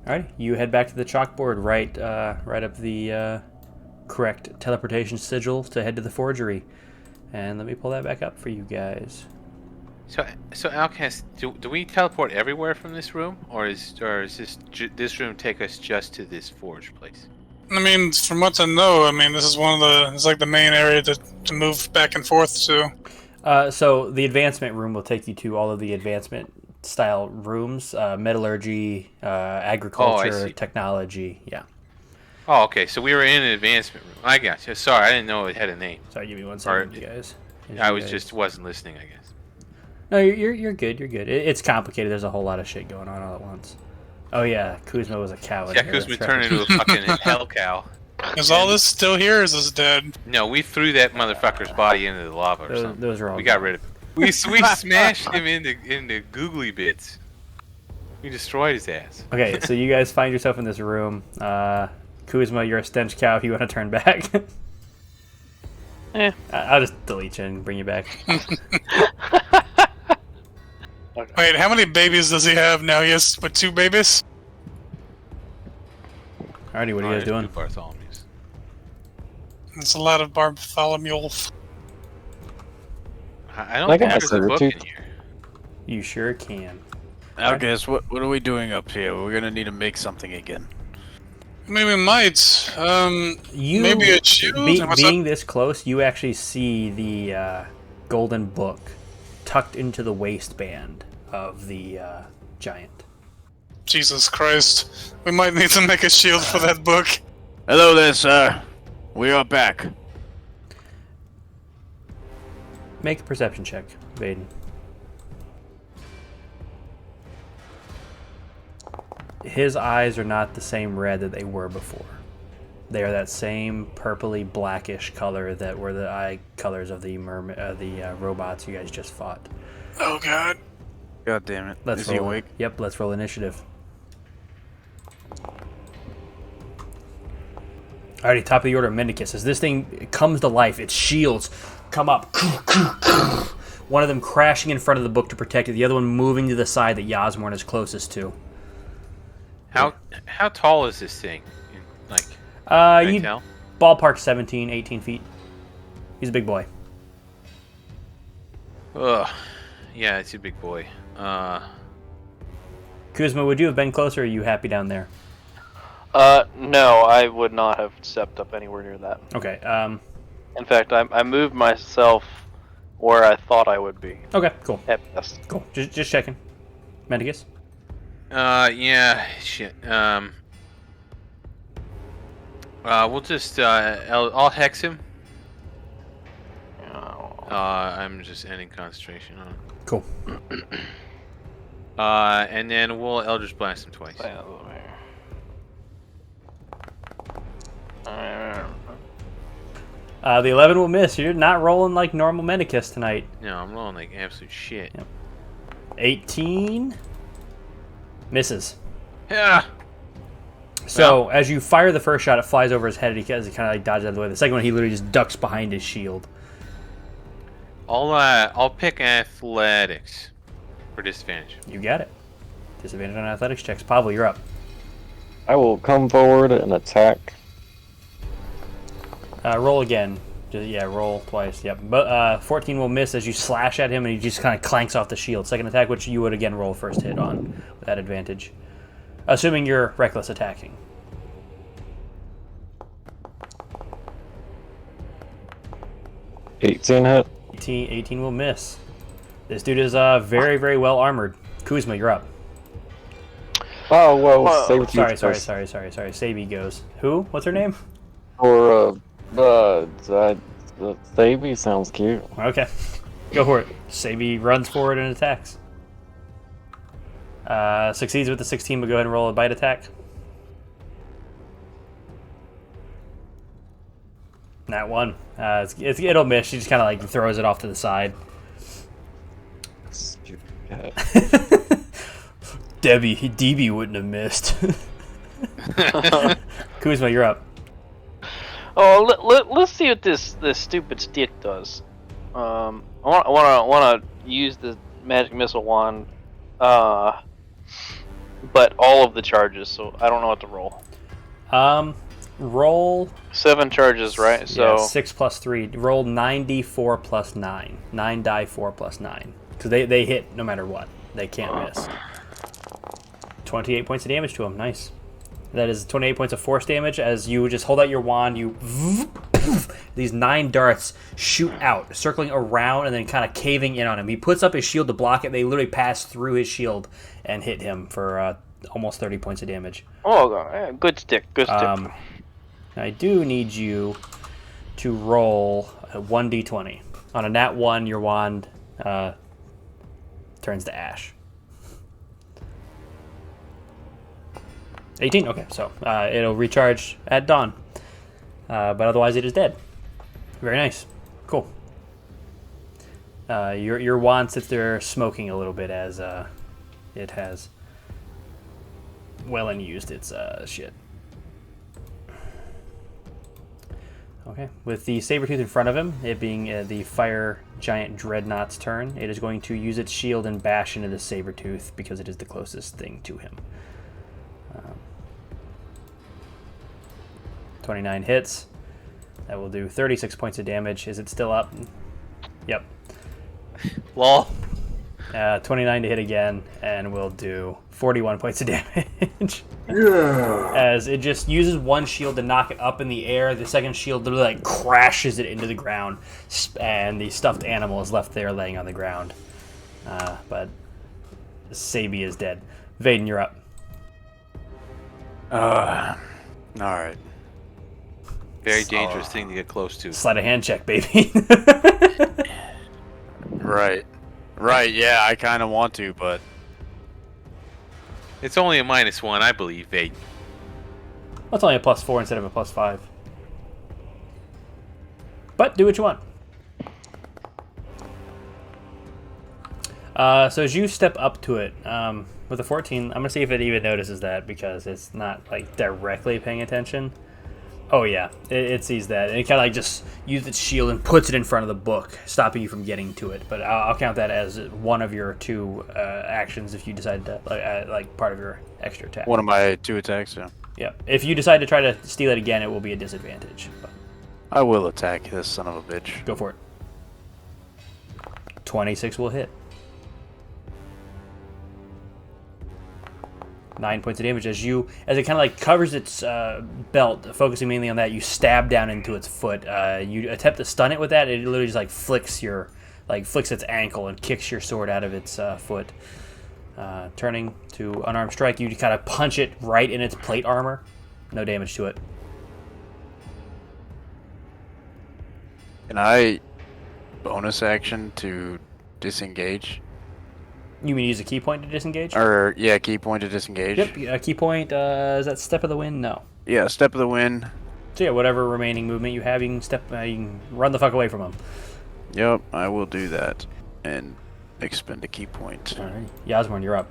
Alrighty. You head back to the chalkboard, right up the correct teleportation sigil to head to the forgery. And let me pull that back up for you guys. So Alkahest, do we teleport everywhere from this room, or is this room take us just to this forge place? I mean, from what I know, this is it's like the main area to move back and forth to. So the advancement room will take you to all of the advancement style rooms, metallurgy, agriculture, technology. Yeah. Oh, okay. So we were in an advancement room. I got you. Sorry, I didn't know it had a name. Sorry, give me 1 second, you guys. Wasn't listening, I guess. No, you're good. You're good. It's complicated. There's a whole lot of shit going on all at once. Oh yeah, Kuzma was a cow. Yeah, Kuzma turned into a fucking hell cow. Is all this still here, or is this dead? No, we threw that motherfucker's body into the lava or something. Those are all We got gone. rid of him. We smashed him into googly bits. We destroyed his ass. Okay, so you guys find yourself in this room. Kuzma, you're a stench cow if you want to turn back. I'll just delete you and bring you back. Wait, how many babies does he have now? He has, what, 2 babies? Alrighty, what are you guys doing? Bartholomew's. That's a lot of Bartholomew. I don't I think got there's a a book tooth. in here. You sure can. Alkahest, what are we doing up here? We're gonna need to make something again. Maybe we might. You, maybe a shield? What's being this close, you actually see the golden book tucked into the waistband of the giant. Jesus Christ. We might need to make a shield for that book. Hello there, sir. We are back. Make a perception check, Vaden. His eyes are not the same red that they were before. They are that same purpley blackish color that were the eye colors of the robots you guys just fought. Oh god. God damn it. Let's Is he roll. awake? Yep, let's roll initiative. Alrighty, top of the order, Mendicus. As this thing comes to life, its shields come up. One of them crashing in front of the book to protect it, the other one moving to the side that Yasmorn is closest to. How tall is this thing? Like, can I You tell? ballpark 17, 18 feet. He's a big boy. Ugh. Yeah, it's a big boy. Kuzma, would you have been closer, or are you happy down there? No, I would not have stepped up anywhere near that. Okay, In fact, I moved myself where I thought I would be. okay, cool. At best. Cool. Just checking. Mendicus? Yeah, shit. We'll just, I'll hex him. I'm just ending concentration on him. Cool. And then we'll Eldritch Blast him twice. The 11 will miss. You're not rolling like normal Mendicus tonight. No, I'm rolling like absolute shit. Yep. 18 misses. Yeah. So as you fire the first shot, it flies over his head, and he kind of like dodges out of the way. The second one, he literally just ducks behind his shield. I'll pick athletics for disadvantage. You got it. Disadvantage on athletics checks. Pavel, you're up. I will come forward and attack. Roll again. Roll twice. Yep. But 14 will miss as you slash at him, and he just kind of clanks off the shield. Second attack, which you would again roll first hit on with that advantage, assuming you're reckless attacking. 18 hit. 18 will miss. This dude is very, very well armored. Kuzma, you're up. Oh, well, Sorry. Sabi goes. Who? What's her name? Or, Sabi sounds cute. Okay. Go for it. Sabi runs forward and attacks. Succeeds with the 16, but go ahead and roll a bite attack. That one. It'll miss. She just kind of like throws it off to the side. Stupid cat. DB wouldn't have missed. Kuzma, you're up. Oh, let's see what this stupid stick does. I want to use the magic missile wand, but all of the charges. So I don't know what to roll. Roll 7 charges, right? So 6 plus 3. Roll 9d4 plus 9. 9 die 4 plus 9. Because they hit no matter what. They can't miss. 28 points of damage to him. Nice. That is 28 points of force damage. As you just hold out your wand, these 9 darts shoot out, circling around and then kind of caving in on him. He puts up his shield to block it. They literally pass through his shield and hit him for almost 30 points of damage. Oh, good stick. Good stick. I do need you to roll a 1d20. On a nat 1, your wand turns to ash. 18. Okay, so it'll recharge at dawn, but otherwise it is dead. Very nice. Cool. Your wand sits there smoking a little bit as it has well and used its shit. Okay, with the Sabretooth in front of him, it being the fire giant Dreadnought's turn, it is going to use its shield and bash into the Sabretooth because it is the closest thing to him. 29 hits. That will do 36 points of damage. Is it still up? Yep. Lol. 29 to hit again, and we'll do 41 points of damage. Yeah. As it just uses one shield to knock it up in the air, the second shield literally like crashes it into the ground, and the stuffed animal is left there laying on the ground. But Sabi is dead. Vaden, you're up. Alright. Very dangerous thing to get close to. Sleight of hand check, baby. Right, yeah, I kind of want to, but... It's only a -1, I believe, Vaden. That's only a +4 instead of a +5. But do what you want. So as you step up to it, with a 14, I'm going to see if it even notices that, because it's not like directly paying attention. Oh yeah, it sees that, and it kind of like just uses its shield and puts it in front of the book, stopping you from getting to it. But I'll count that as one of your 2 actions if you decide to, like part of your extra attack. One of my 2 attacks, yeah. Yeah. If you decide to try to steal it again, it will be a disadvantage. But I will attack this son of a bitch. go for it. 26 will hit. 9 points of damage as it kind of like covers its belt, focusing mainly on that. You stab down into its foot. You attempt to stun it with that. It literally just like flicks its ankle and kicks your sword out of its foot. Turning to unarmed strike, you kind of punch it right in its plate armor. No damage to it. Can I bonus action to disengage? You mean use a key point to disengage? Or, yeah, key point to disengage. Yep, a key point. Is that Step of the Wind? No. Yeah, Step of the Wind. So yeah, whatever remaining movement you have, you can run the fuck away from them. Yep, I will do that. And expend a key point. Alright. Yasmorn, you're up.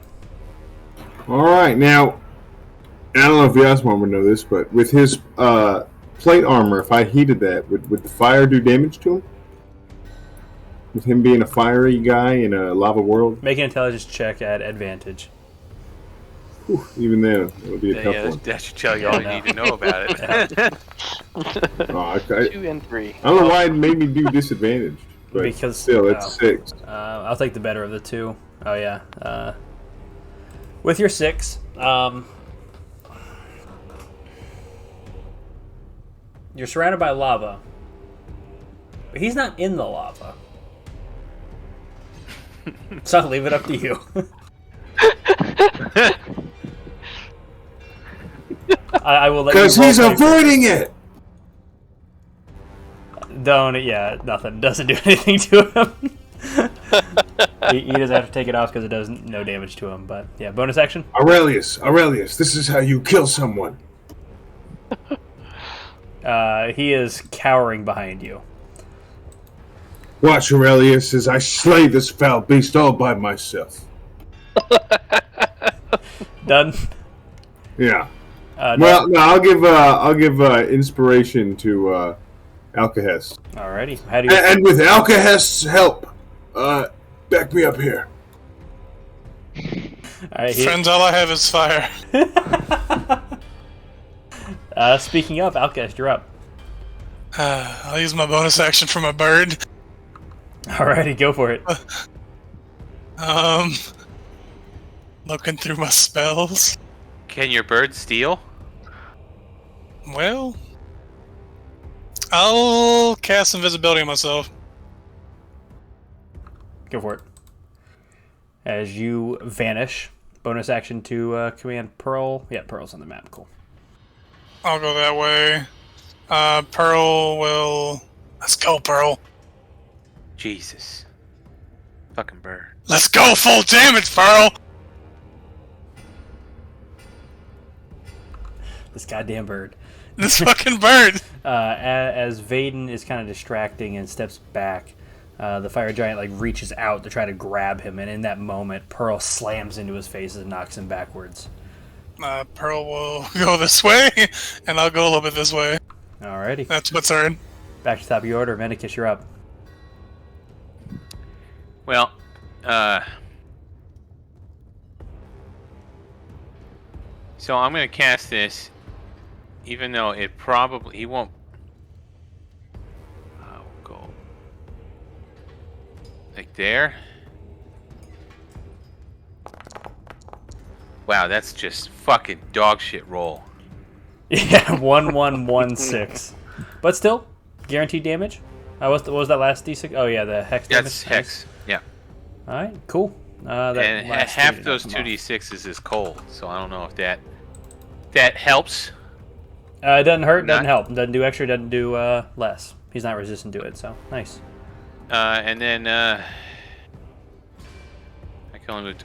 All right, now I don't know if Yasmar would know this, but with his plate armor, if I heated that, would the fire do damage to him? With him being a fiery guy in a lava world? Make an intelligence check at advantage. Whew, even then, it would be a tough one. That should tell you all you need to know about it. Oh, 2 and 3. I don't know why it made me do disadvantage, but Because still, it's 6. I'll take the better of the 2. Oh yeah. With your 6, you're surrounded by lava, but he's not in the lava. So I'll leave it up to you. I will let you. Because he's avoiding it! Nothing. Doesn't do anything to him. he doesn't have to take it off because it does no damage to him. But yeah, bonus action. Aurelius, this is how you kill someone. He is cowering behind you. Watch, Aurelius, as I slay this foul beast all by myself. Done. Yeah. No. Well, no, I'll give inspiration to Alkahest. Alrighty. How do you? And with Alkahest's help, back me up here. Alright, Friends, all I have is fire. speaking of Alkahest, you're up. I'll use my bonus action for my bird. Alrighty, go for it. Looking through my spells. Can your bird steal? Well, I'll cast invisibility on myself. Go for it. As you vanish, bonus action to command Pearl. Yeah, Pearl's on the map. Cool. I'll go that way. Pearl will... Let's go, Pearl. Jesus. Fucking bird. Let's go full damage, Pearl! This goddamn bird. This fucking bird. As Vaden is kind of distracting and steps back, the fire giant like reaches out to try to grab him, and in that moment, Pearl slams into his face and knocks him backwards. Pearl will go this way, and I'll go a little bit this way. Alrighty. That's what's earned. Back to the top of your order. Mendicus, you're up. Well, so I'm gonna cast this, even though it probably he won't. I'll go like there. Wow, that's just fucking dog shit roll. Yeah, 1116. But still, guaranteed damage. What was that last d6? Oh yeah, the hex damage. That's hex. Yeah. All right, cool. And half those 2d6s is cold, so I don't know if that helps. It doesn't hurt, doesn't help. Doesn't do extra, doesn't do less. He's not resistant to it, so nice. And then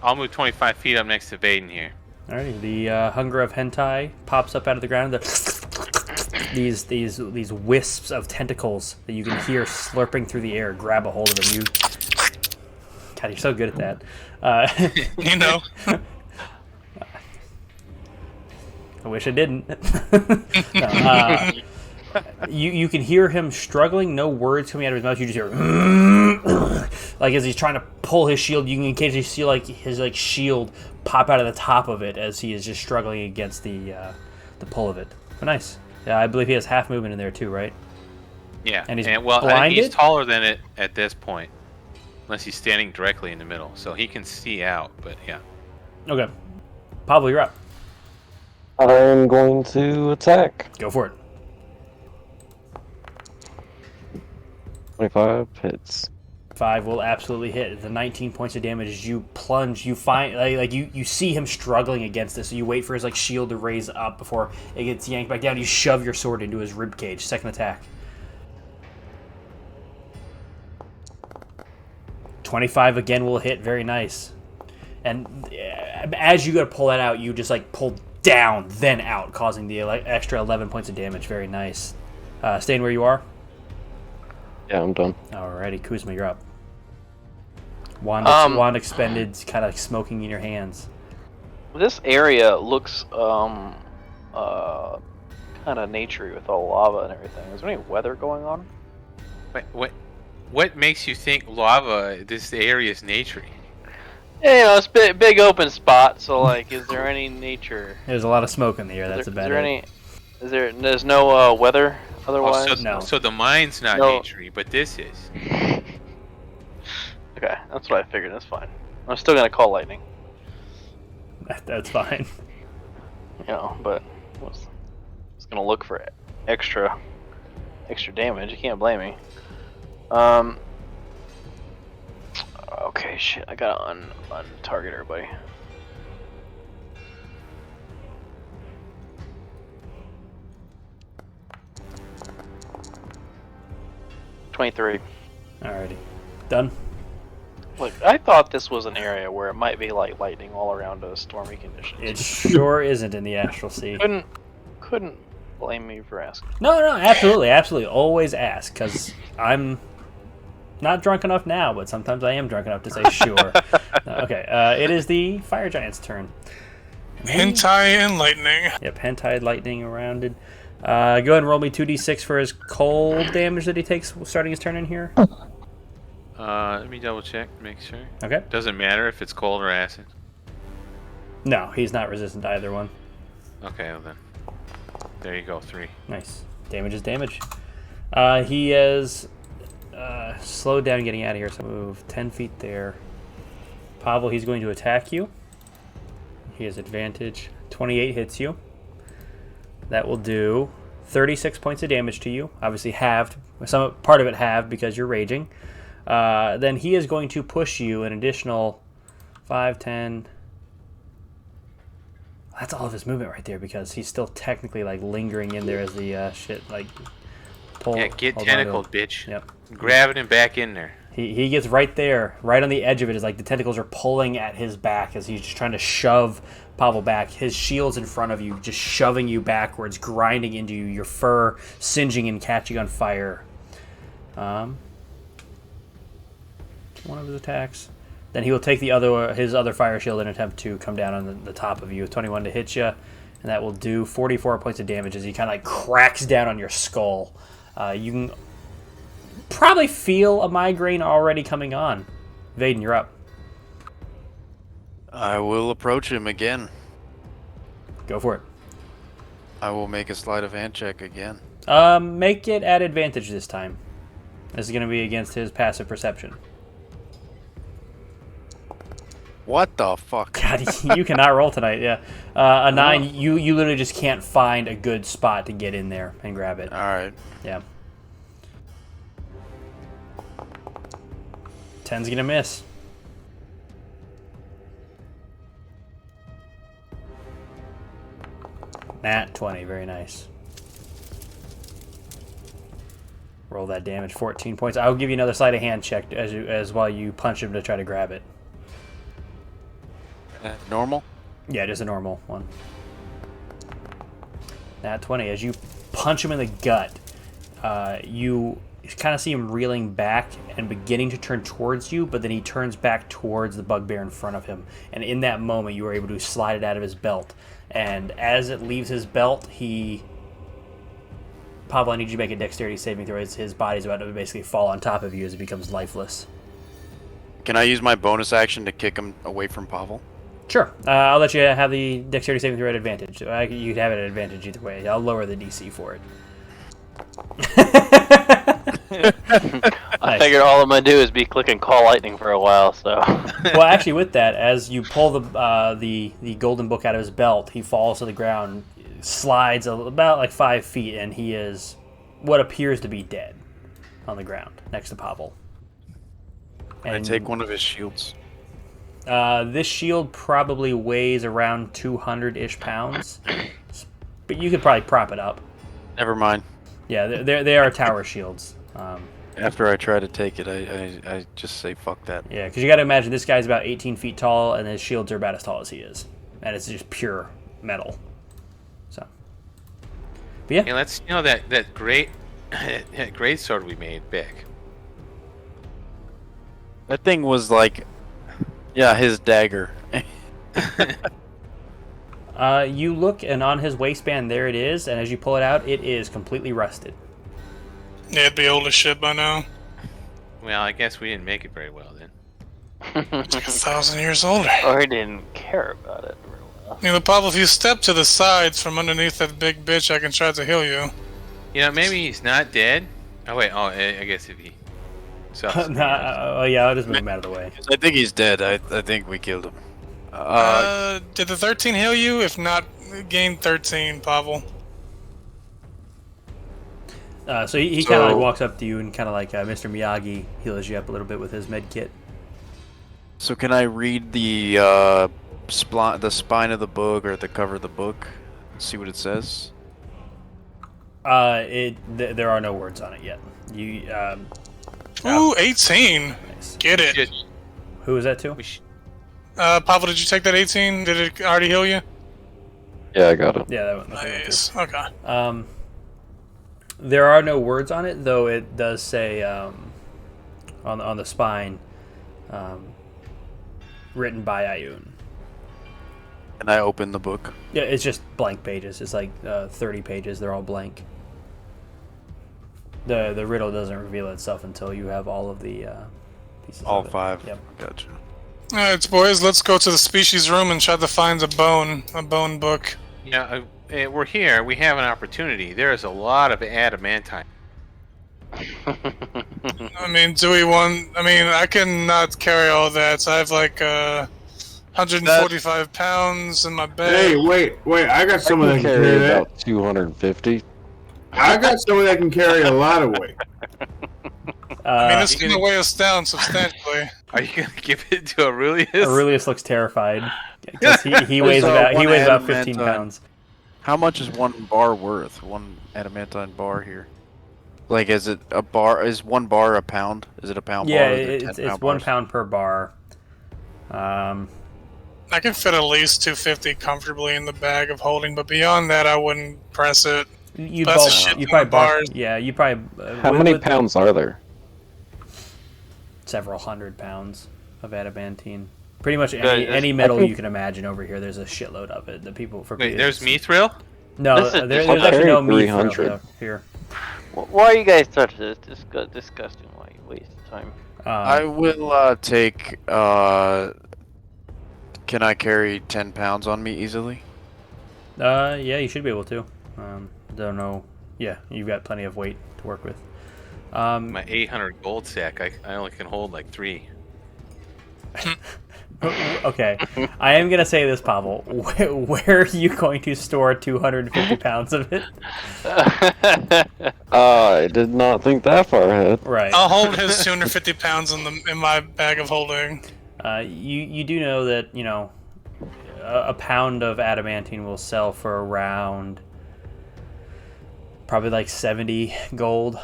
I'll move 25 feet up next to Vaden here. Alrighty, the hunger of hentai pops up out of the ground. These wisps of tentacles that you can hear slurping through the air grab a hold of him. God, you're so good at that. You know. I wish I didn't. No, you can hear him struggling. No words coming out of his mouth. You just hear like as he's trying to pull his shield. You can occasionally see like his shield pop out of the top of it as he is just struggling against the pull of it. But nice. Yeah, I believe he has half movement in there too, right? Yeah, and he's blinded? He's taller than it at this point, unless he's standing directly in the middle, so he can see out. But yeah. Okay, Pablo, you're up. I'm going to attack. Go for it. 25 hits. 5 will absolutely hit. The 19 points of damage as you plunge. You find you see him struggling against this, so you wait for his shield to raise up before it gets yanked back down. You shove your sword into his rib cage. Second attack. 25 again will hit. Very nice. And as you go to pull that out, you just pull down, then out, causing the extra 11 points of damage. Very nice. Staying where you are? Yeah, I'm done. Alrighty, Kuzma, you're up. Wand expended, kind of smoking in your hands. This area looks kind of naturey with all lava and everything. Is there any weather going on? What makes you think lava? This area is naturey. Yeah, it's a big open spot. So is there any nature? There's a lot of smoke in the air. That's about it. There's no weather otherwise? Oh, no. So the mine's not naturey, but this is. Okay, that's what I figured. That's fine. I'm still gonna call lightning. That's fine. But I was gonna look for extra damage. You can't blame me. Okay, shit. I gotta target everybody. $23. Alrighty. Done? Look, I thought this was an area where it might be lightning all around us, stormy conditions. It sure isn't in the Astral Sea. Couldn't blame me for asking. No, absolutely. Always ask, because I'm not drunk enough now, but sometimes I am drunk enough to say sure. Okay, it is the Fire Giant's turn. Hentai and lightning. Yep, hentai, lightning, rounded. Go ahead and roll me 2d6 for his cold damage that he takes starting his turn in here. Let me double check, make sure. Okay. Doesn't matter if it's cold or acid. No, he's not resistant to either one. Okay, well then. There you go, 3. Nice. Damage is damage. He is slowed down getting out of here, so move 10 feet there. Pavel, he's going to attack you. He has advantage. 28 hits you. That will do 36 points of damage to you. Obviously halved. Part of it halved because you're raging. Then he is going to push you an additional 5, 10. That's all of his movement right there because he's still technically lingering in there as the shit pull. Yeah, get tentacled, bitch. Yep. Grab it and back in there. He gets right there, right on the edge of it. Is the tentacles are pulling at his back as he's just trying to shove Pavel back. His shield's in front of you, just shoving you backwards, grinding into you, your fur singeing and catching on fire. One of his attacks. Then he will take his other fire shield and attempt to come down on the top of you. 21 to hit you, and that will do 44 points of damage as he kind of like cracks down on your skull. You can probably feel a migraine already coming on. Vaden, you're up. I will approach him again. Go for it. I will make a sleight of hand check again. Make it at advantage this time. This is going to be against his passive perception. What the fuck? God, you cannot roll tonight, yeah. A 9, you literally just can't find a good spot to get in there and grab it. Alright. Yeah. 10's going to miss. Nat 20, very nice. Roll that damage, 14 points. I'll give you another sleight of hand check as while you punch him to try to grab it. Normal? Yeah, just a normal one. Nat 20. As you punch him in the gut, you kind of see him reeling back and beginning to turn towards you, but then he turns back towards the bugbear in front of him. And in that moment, you are able to slide it out of his belt. And as it leaves his belt, Pavel, I need you to make a dexterity saving throw. His body's about to basically fall on top of you as it becomes lifeless. Can I use my bonus action to kick him away from Pavel? Sure. I'll let you have the dexterity saving throw at advantage. You'd have it at advantage either way. I'll lower the DC for it. I figured all I'm gonna do is be clicking call lightning for a while, so. Well, actually, with that, as you pull the golden book out of his belt, he falls to the ground, slides about like 5 feet, and he is what appears to be dead on the ground next to Pavel. Can I take one of his shields? This shield probably weighs around 200-ish pounds, but you could probably prop it up. Never mind. Yeah, they are tower shields. After I try to take it, I just say fuck that. Yeah, because you got to imagine this guy's about 18 feet tall, and his shields are about as tall as he is, and it's just pure metal. So, but yeah. And let's that great great sword we made big. That thing was like, yeah, his dagger. You look, and on his waistband, there it is, and as you pull it out, it is completely rusted. Yeah, it'd be old as shit by now. Well, I guess we didn't make it very well then. It's like 1,000 years older. Or he didn't care about it real well. You know, Pavel, if you step to the sides from underneath that big bitch, I can try to heal you. You know, maybe he's not dead. Oh wait, I guess if he. Yeah, I'll just move him out of the way. I think he's dead. I think we killed him. Did the 13 heal you? If not, gain 13, Pavel. So he kind of like walks up to you and kind of like Mr. Miyagi heals you up a little bit with his med kit. So can I read the spine of the book or the cover of the book? See what it says. There are no words on it yet. Ooh, 18. Nice. Get it. Who was that to? Pavel, did you take that 18? Did it already heal you? Yeah, I got it. Yeah, that one. Nice. Okay. There are no words on it, though it does say on the spine, written by Ioun. Can I open the book? Yeah, it's just blank pages. It's like 30 pages. They're all blank. The riddle doesn't reveal itself until you have all of the pieces. All of it. 5. Yep. Gotcha. Alright, boys, let's go to the species room and try to find a bone book. Yeah, we're here. We have an opportunity. There is a lot of adamantine. I mean, do we want... I mean, I cannot carry all that. I have like 145 pounds in my bag. Hey, wait! I got someone that can carry Carry that. about 250. I got someone that can carry a lot of weight. I mean, it's going to weigh us down substantially. Are you gonna give it to Aurelius? Aurelius looks terrified because he weighs about 15 pounds. How much is one bar worth? One adamantine bar here. Like, is it a bar? Is 1 bar a pound? Is it a pound Yeah, bar? Or is it it's 10 1 bars? pound per bar. I can fit at least 250 comfortably in the bag of holding, but beyond that, I wouldn't press it. You That's a bulk, shit you ton probably of bulk, bars. yeah, you probably How many pounds are there? several 100 pounds of adamantine. Pretty much Good, any this- metal think- you can imagine over here. There's a shitload of it. The people for Wait, people- there's mithril? No, This is- there's I'll actually no carry mithril 300. here. Why are you guys such this disgusting? Why you waste time? I will take. Can I carry 10 pounds on me easily? Yeah, you should be able to. Don't know. Yeah, you've got plenty of weight to work with. My 800 gold sack, I only can hold like 3. Okay, I am gonna say this, Pavel. Where are you going to store 250 pounds of it? I did not think that far ahead. Right. I'll hold his 250 pounds in my bag of holding. You do know that a pound of adamantine will sell for around probably like 70 gold.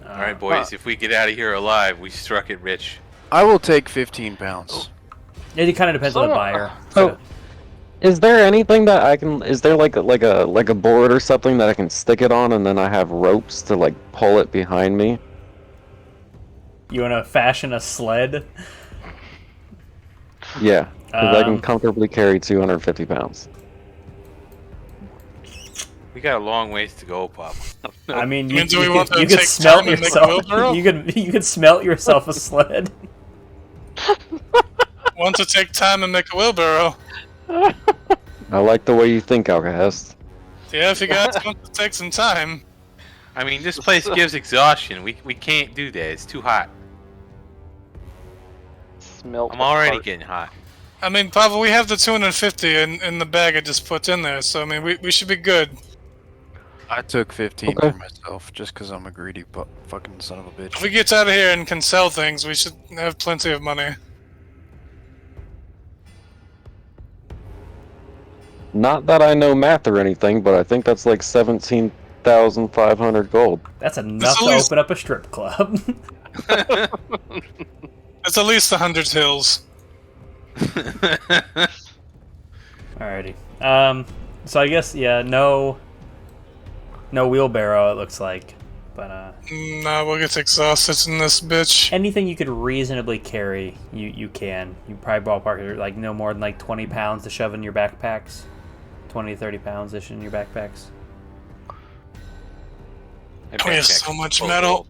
All right, boys, if we get out of here alive, we struck it rich. I will take 15 pounds. It kind of depends on the buyer. So, is there anything that I can? Is there like a board or something that I can stick it on, and then I have ropes to like pull it behind me? You want to fashion a sled? Yeah, because I can Um, comfortably carry 250 pounds. We got a long ways to go, Pop. I mean, I mean, do we want to you could take smelt time and make a yourself. wheelbarrow? You could smelt yourself a sled. Want to take time and make a wheelbarrow? I like the way you think, Alkahest. Yeah, if you guys want to take some time. I mean, this place gives exhaustion. We can't do that. It's too hot. Smelt. I'm already apart. getting hot. I mean, Pavel, we have the 250 in the bag I just put in there, so I mean, we should be good. I took 15 Okay. for myself just because I'm a greedy fucking son of a bitch. If we get out of here and can sell things, we should have plenty of money. Not that I know math or anything, but I think that's like 17,500 gold. That's enough at to least- open up a strip club. It's at least 100 hills. Alrighty. So I guess no wheelbarrow. It looks like, but Nah, we'll get exhausted in this bitch. anything you could reasonably carry, you can. You probably ballpark it like no more than like 20 pounds to shove in your backpacks. 20 to 30 pounds ish in your backpacks. My We have backpack's so much full of metal. gold.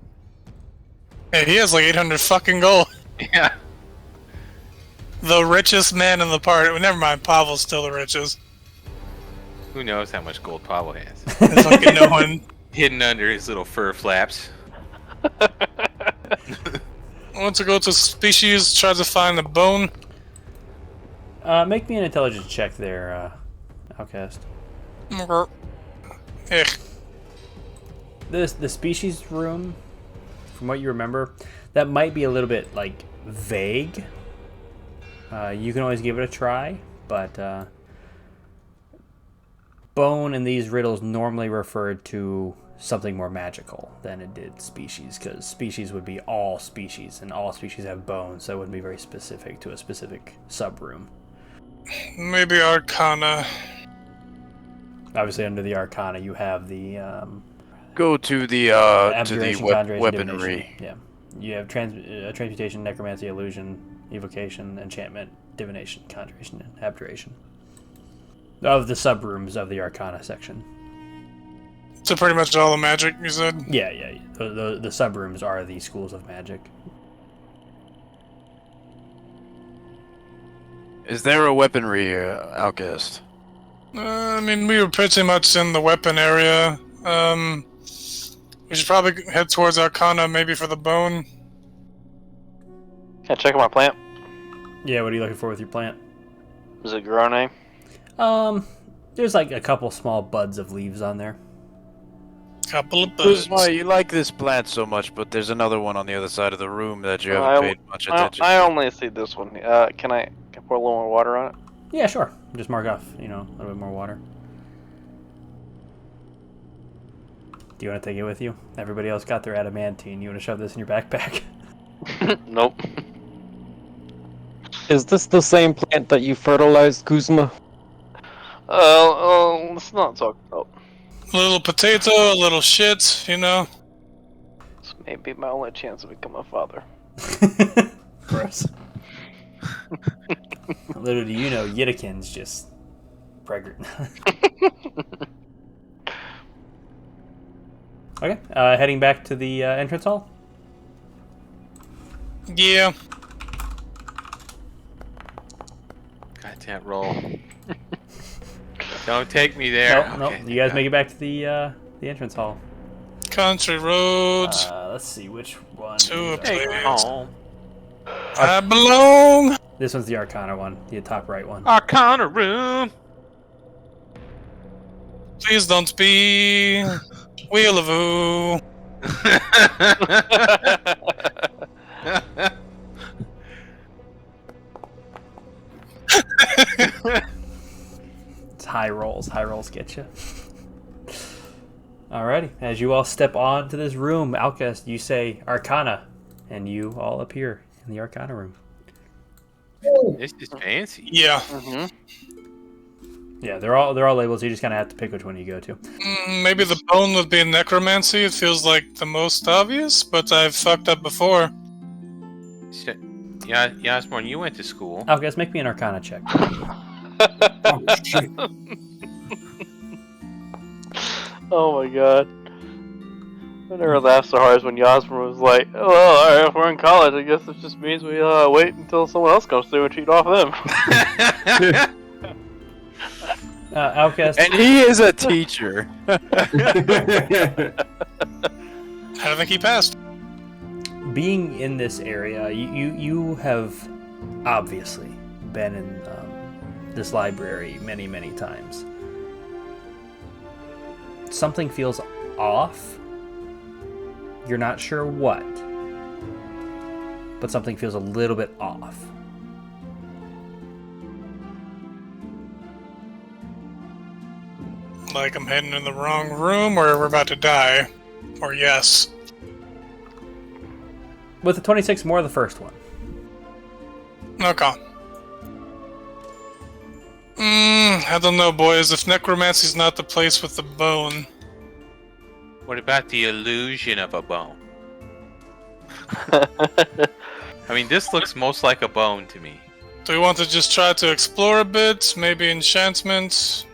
Hey, he has like 800 fucking gold. Yeah. The richest man in the party. Well, never mind, Pavel's still the richest. Who knows how much gold Pablo has? There's fucking no one. Hidden under his little fur flaps. I want to go to species, try to find a bone. Make me an intelligence check there, Alkahest. Eh, The species room, from what you remember, that might be a little bit like vague. You can always give it a try, but bone in these riddles normally referred to something more magical than it did species, because species would be all species, and all species have bones, so it wouldn't be very specific to a specific sub-room. maybe Arcana. Obviously, under the Arcana, you have the Go to the Abjuration, Conjuration, weaponry. Divination. Yeah, you have transmutation, necromancy, illusion, evocation, enchantment, divination, conjuration, and abjuration. Of the sub-rooms of the Arcana section. So pretty much all the magic, you said? Yeah. The sub-rooms are the schools of magic. Is there a weaponry, Alkahest? I mean, we were pretty much in the weapon area. We should probably head towards Arcana, maybe for the bone. Can I check out my plant? Yeah, what are you looking for with your plant? Is it growing? There's like a couple small buds of leaves on there. Couple of birds. Why you like this plant so much, but there's another one on the other side of the room that you haven't paid much attention I to. only see this one. Can I pour a little more water on it? Yeah, sure. Just mark off, a little bit more water. Do you want to take it with you? Everybody else got their adamantine. You want to shove this in your backpack? Nope. Is this the same plant that you fertilized, Kuzma? Let's not talk about. A little potato, a little shit, you know. This may be my only chance to become a father. Gross. Little do you know, Yittakin's just pregnant. Okay, heading back to the entrance hall. Yeah. Got that roll. Don't take me there. Nope. You guys make it back to the entrance hall. Country roads. Let's see which one. To a Take me place. home. I belong. This one's the Arcana one, the top right one. Arcana room. Please don't be Wheel of Ooh. It's high rolls. High rolls get you. Alrighty, as you all step onto this room, Alkahest, you say Arcana, and you all appear in the Arcana room. This is fancy. Yeah. Yeah, they're all labeled, so you just kind of have to pick which one you go to. Maybe the bone would be necromancy. It feels like the most obvious, but I've fucked up before. Yeah, Yasmorn, you went to school. Alkahest, make me an Arcana check. Oh, shit. Oh my god. I never laughed so hard as when Yasmer was like, oh, well, alright, if we're in college, I guess it just means we wait until someone else comes through and cheat off them. Alkahest, And he is a teacher. I think he passed. being in this area, you have obviously been in this library many times. Something feels off. You're not sure what, but something feels a little bit off. Like I'm heading in the wrong room, or we're about to die. Or yes. With the 26, more the first one. Okay. I don't know, boys. If necromancy's not the place with the bone. What about the illusion of a bone? I mean, this looks most like a bone to me. Do we want to just try to explore a bit? Maybe enchantments?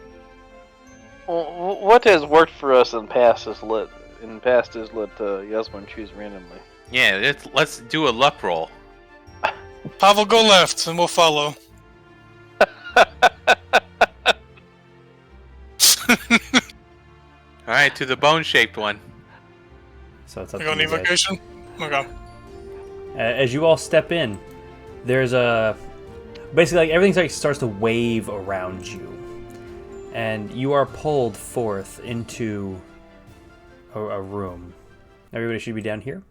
Well, what has worked for us in past is let Yasmin choose randomly. Yeah, let's do a luck roll. Pavel, go left, and we'll follow. Alright, to the bone-shaped one. So it's up You to got you an guys. evocation? Okay. As you all step in, there's a basically like everything starts to wave around you, and you are pulled forth into a room. Everybody should be down here.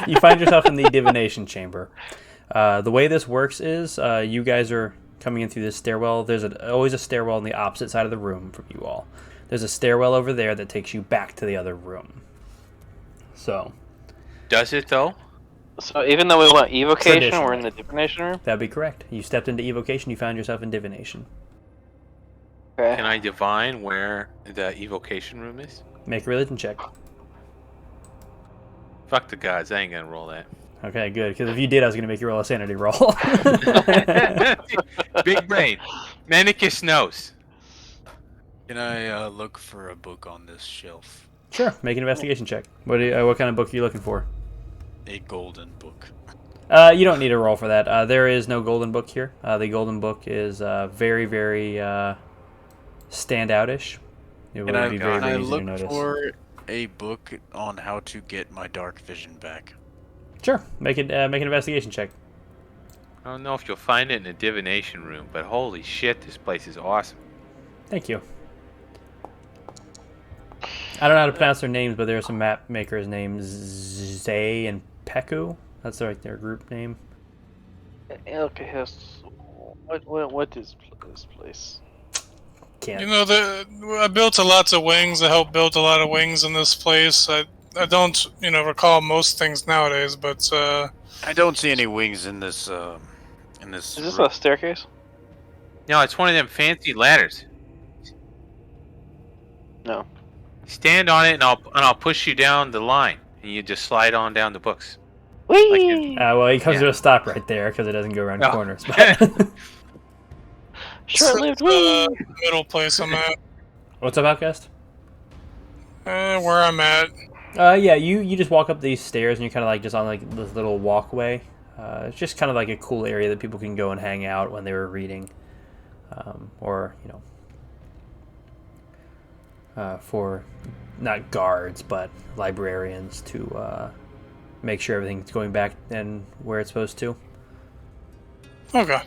You find yourself in the Divination Chamber. The way this works is you guys are coming in through this stairwell. There's always a stairwell on the opposite side of the room from you all. There's a stairwell over there that takes you back to the other room. So. Does it, though? So even though we want evocation, Traditionally. we're in the divination room? That'd be correct. You stepped into evocation, you found yourself in divination. Okay. Can I divine where the evocation room is? Make a religion check. Fuck the gods, I ain't gonna roll that. Okay, good. Because if you did, I was going to make you roll a sanity roll. Big brain. Mendicus knows. Can I look for a book on this shelf? Sure. Make an investigation check. What kind of book are you looking for? A golden book. You don't need a roll for that. There is no golden book here. The golden book is very standout-ish. It would be very, Can I very easy to look notice. for a book on how to get my dark vision back? Sure. Make an investigation check. I don't know if you'll find it in the divination room, but holy shit, this place is awesome. Thank you. I don't know how to pronounce their names, but there are some map makers named Zay and Peku. That's their group name. Alkahest. What is this place? You Can't. know, I built a lot of wings. I helped build a lot of wings in this place. I don't, recall most things nowadays, but I don't see any wings in this In this. Is this a staircase? No, it's one of them fancy ladders. No. Stand on it, and I'll push you down the line, and you just slide on down the books. Whee! Well, he comes Yeah. to a stop right there because it doesn't go around Oh. corners. But Short-lived Middle place I'm at. what's up, Alkahest? Where I'm at. Yeah, you just walk up these stairs and you're kind of like just on like this little walkway. It's just kind of like a cool area that people can go and hang out when they were reading, or for not guards but librarians to make sure everything's going back and where it's supposed to. Okay.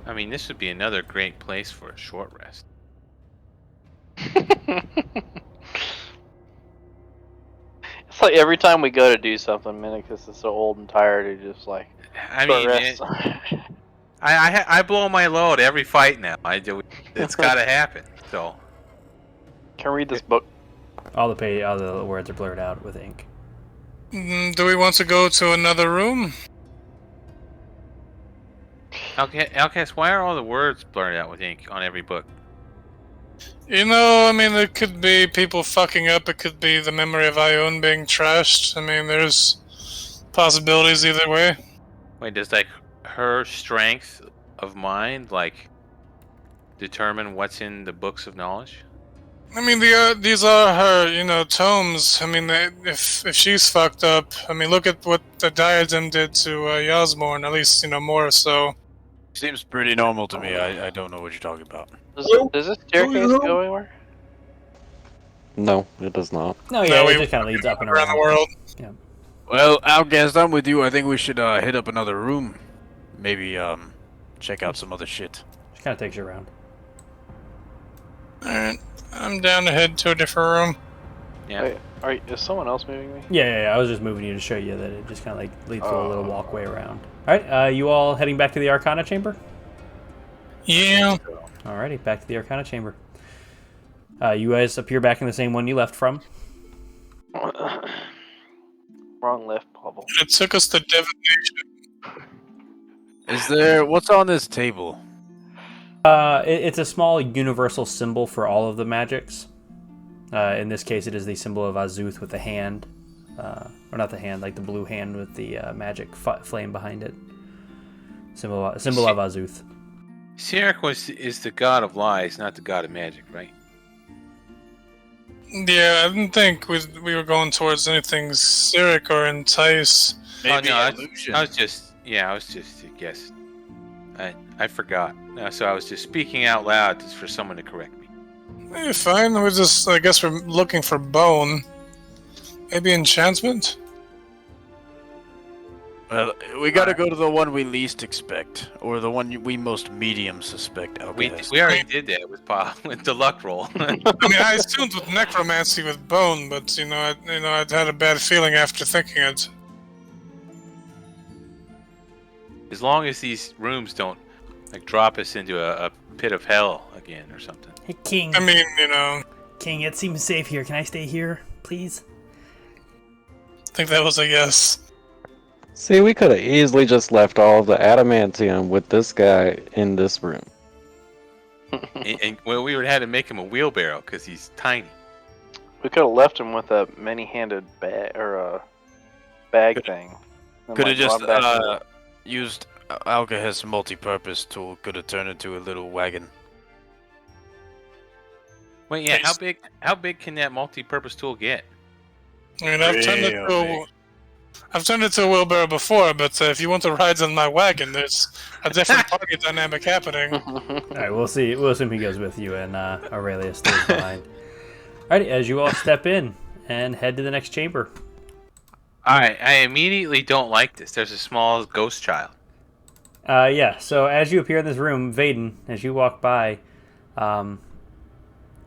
I mean, this would be another great place for a short rest. It's like every time we go to do something, Mendicus is so old and tired, he just like I mean, rests. I blow my load every fight now. It's got to happen. So Can I read this book? All the words are blurred out with ink. Do we want to go to another room? Alkahest, why are all the words blurred out with ink on every book? You know, I mean, it could be people fucking up. It could be the memory of Ioun being trashed. I mean, there's possibilities either way. Wait, does like her strength of mind like determine what's in the books of knowledge? I mean, these are her, tomes. I mean, if she's fucked up, I mean, look at what the diadem did to Yasmorn, at least, more so. Seems pretty normal to me. I don't know what you're talking about. Does this staircase go anywhere? No, it does not. No, yeah, No, it just kind of leads up and Around the world. Well, Alkahest, I'm with you. I think we should hit up another room. Maybe check out some other shit. Just kind of takes you around. Alright, I'm down to head to a different room. Yeah. Wait, is someone else moving me? Yeah, I was just moving you to show you that it just kind of like leads to a little walkway around. All right, you all heading back to the Arcana Chamber? Yeah. Alrighty, back to the Arcana Chamber. You guys appear back in the same one you left from. Wrong left bubble. It took us to Divination. Is there... What's on this table? It's a small universal symbol for all of the magics. In this case, it is the symbol of Azuth with the hand. Or not the hand, like the blue hand with the magic flame behind it. Symbol of Azuth. Sirik is the god of lies, not the god of magic, right? Yeah, I didn't think we were going towards anything Sirik or entice. Maybe no, illusion. I was just guessing. I forgot. So I was just speaking out loud just for someone to correct me. Fine, I guess we're looking for bone. Maybe enchantment? Well, we gotta go to the one we least expect, or the one we most medium suspect. We Alkahest. already did that with the luck roll. I mean, I assumed with necromancy with bone, but I'd had a bad feeling after thinking it. As long as these rooms don't like drop us into a pit of hell again or something. Hey, King. I mean, King, it seems safe here. Can I stay here, please? I think that was a yes. See, we could have easily just left all the adamantium with this guy in this room. and well, we would have had to make him a wheelbarrow because he's tiny. We could have left him with a many-handed bag or a bag thing. and, Could have like, just gone back to used Alkahest's multi-purpose tool. Could have turned into a little wagon. Wait, yeah. Nice. How big can that multi-purpose tool get? I mean, I've turned it to a wheelbarrow before, but if you want to ride on my wagon, there's a different party dynamic happening. All right, we'll see. We'll assume he goes with you, and Aurelia stays behind. All right, as you all step in and head to the next chamber. All right, I immediately don't like this. There's a small ghost child. Yeah. So as you appear in this room, Vaden, as you walk by,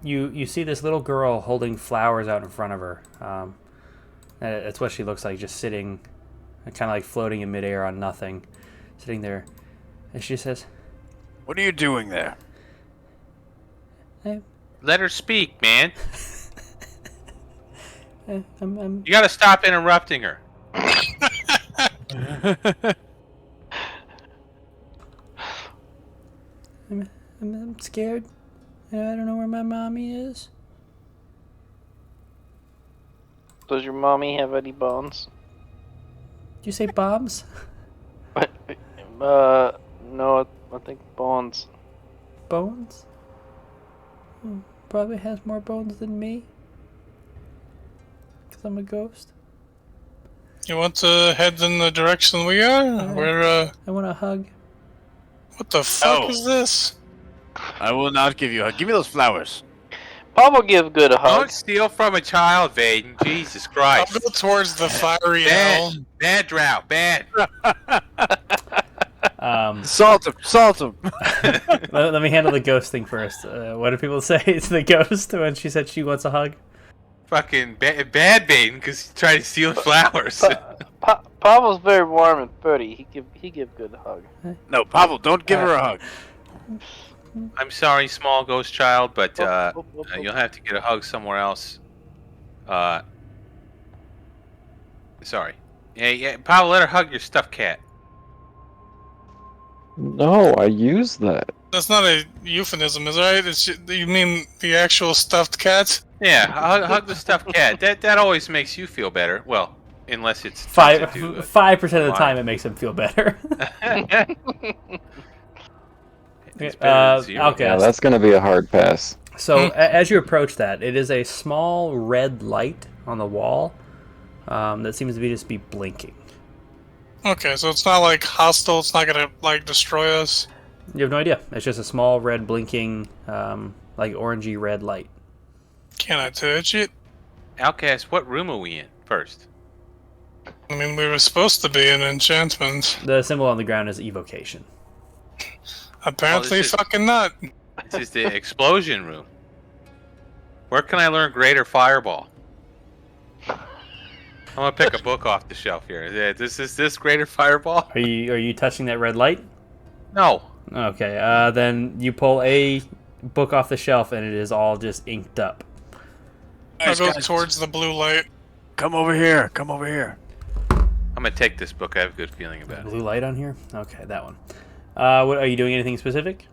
you see this little girl holding flowers out in front of her. That's what she looks like, just sitting, kind of like floating in midair on nothing, sitting there. And she says, What are you doing there? Let her speak, man. I'm You gotta stop interrupting her. I'm scared. I don't know where my mommy is. Does your mommy have any bones? Did you say bombs? No, I think bones. Bones? Probably has more bones than me. Because I'm a ghost. You want to head in the direction we are? We're, I want a hug. what the fuck No. is this? I will not give you a hug. Give me those flowers. Bob will give good a hug. Don't steal from a child, Vaden. Jesus I'll Christ. go towards the fiery hell. Bad drought. Bad. Salt him. Let me handle the ghost thing first. What do people say to the ghost when she said she wants a hug? Fucking bad Vaden because he's trying to steal flowers. Pavel's very warm and furry. He give good hug. No, Pavel, don't give her a hug. I'm sorry, small ghost child, but you'll have to get a hug somewhere else. Sorry. Yeah, Pavel, let her hug your stuffed cat. No, I use that. That's not a euphemism, is it right? You mean the actual stuffed cat? Yeah, hug the stuffed cat. That always makes you feel better. Well, unless it's 5% of the time it makes him feel better. It's better than zero. Okay. Yeah, that's gonna be a hard pass. So as you approach that, it is a small red light on the wall that seems to be blinking. Okay, so it's not like hostile. It's not gonna like destroy us. You have no idea. It's just a small red blinking, like orangey red light. Can I touch it? Alkahest, what room are we in first? I mean, we were supposed to be in enchantment. The symbol on the ground is evocation. Apparently, this is- fucking not. This is the explosion room. Where can I learn Greater Fireball? I'm gonna pick a book off the shelf here. Yeah, this Greater Fireball? Are you touching that red light? No. Okay. Then you pull a book off the shelf and it is all just inked up. I'll go guys. towards the blue light. Come over here. Come over here. I'm gonna take this book. I have a good feeling about it. Blue light on here. Okay, that one. What are you doing? Anything specific?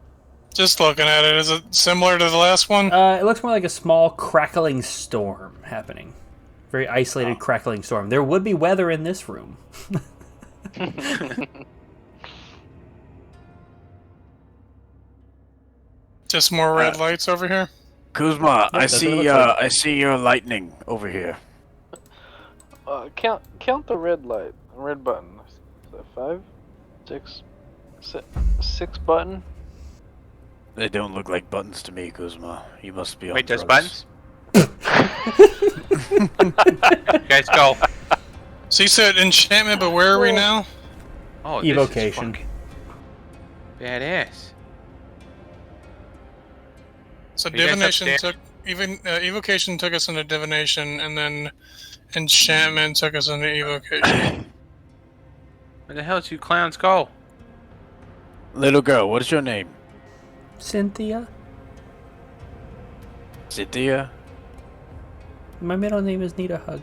Just looking at it. Is it similar to the last one? It looks more like a small crackling storm happening. Very isolated crackling storm. There would be weather in this room. Just more red lights over here. Kuzma, I that's what it see. looks like. I see your lightning over here. Count the red light, red button. Is that 5, 6, 6 button? They don't look like buttons to me, Kuzma. You must be on Wait, there's drugs. buttons? Guys, go. So you said enchantment, but where are we now? Oh, Evocation. This is fucking badass. So Are you guys divination upstairs? evocation took us into divination, and then enchantment took us into evocation. Where the hell did you clowns go? Little girl, what is your name? Cynthia. Cynthia? My middle name is Need a Hug.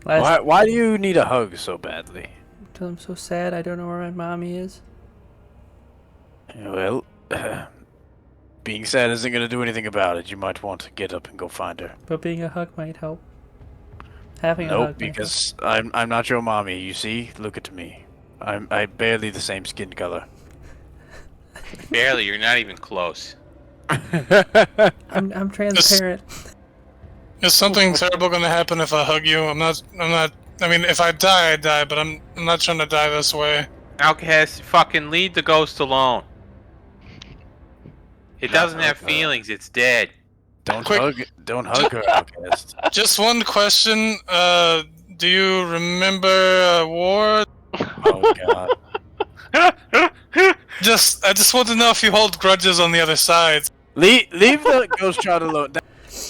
Why do you need a hug so badly? Until I'm so sad I don't know where my mommy is. Well, being sad isn't going to do anything about it. You might want to get up and go find her. But being a hug might help. Having a Nope, hug because I'm not your mommy. You see, look at me. I'm barely the same skin color. Barely, you're not even close. I'm transparent. Is something terrible going to happen if I hug you? I'm not. I mean, if I die, I die. But I'm not trying to die this way. Alkahest, fucking leave the ghost alone. It doesn't have feelings. It's dead. Don't Quick- hug her, Alkahest. Just one question. Do you remember war? Oh god. I just want to know if you hold grudges on the other side. Leave the ghost child alone.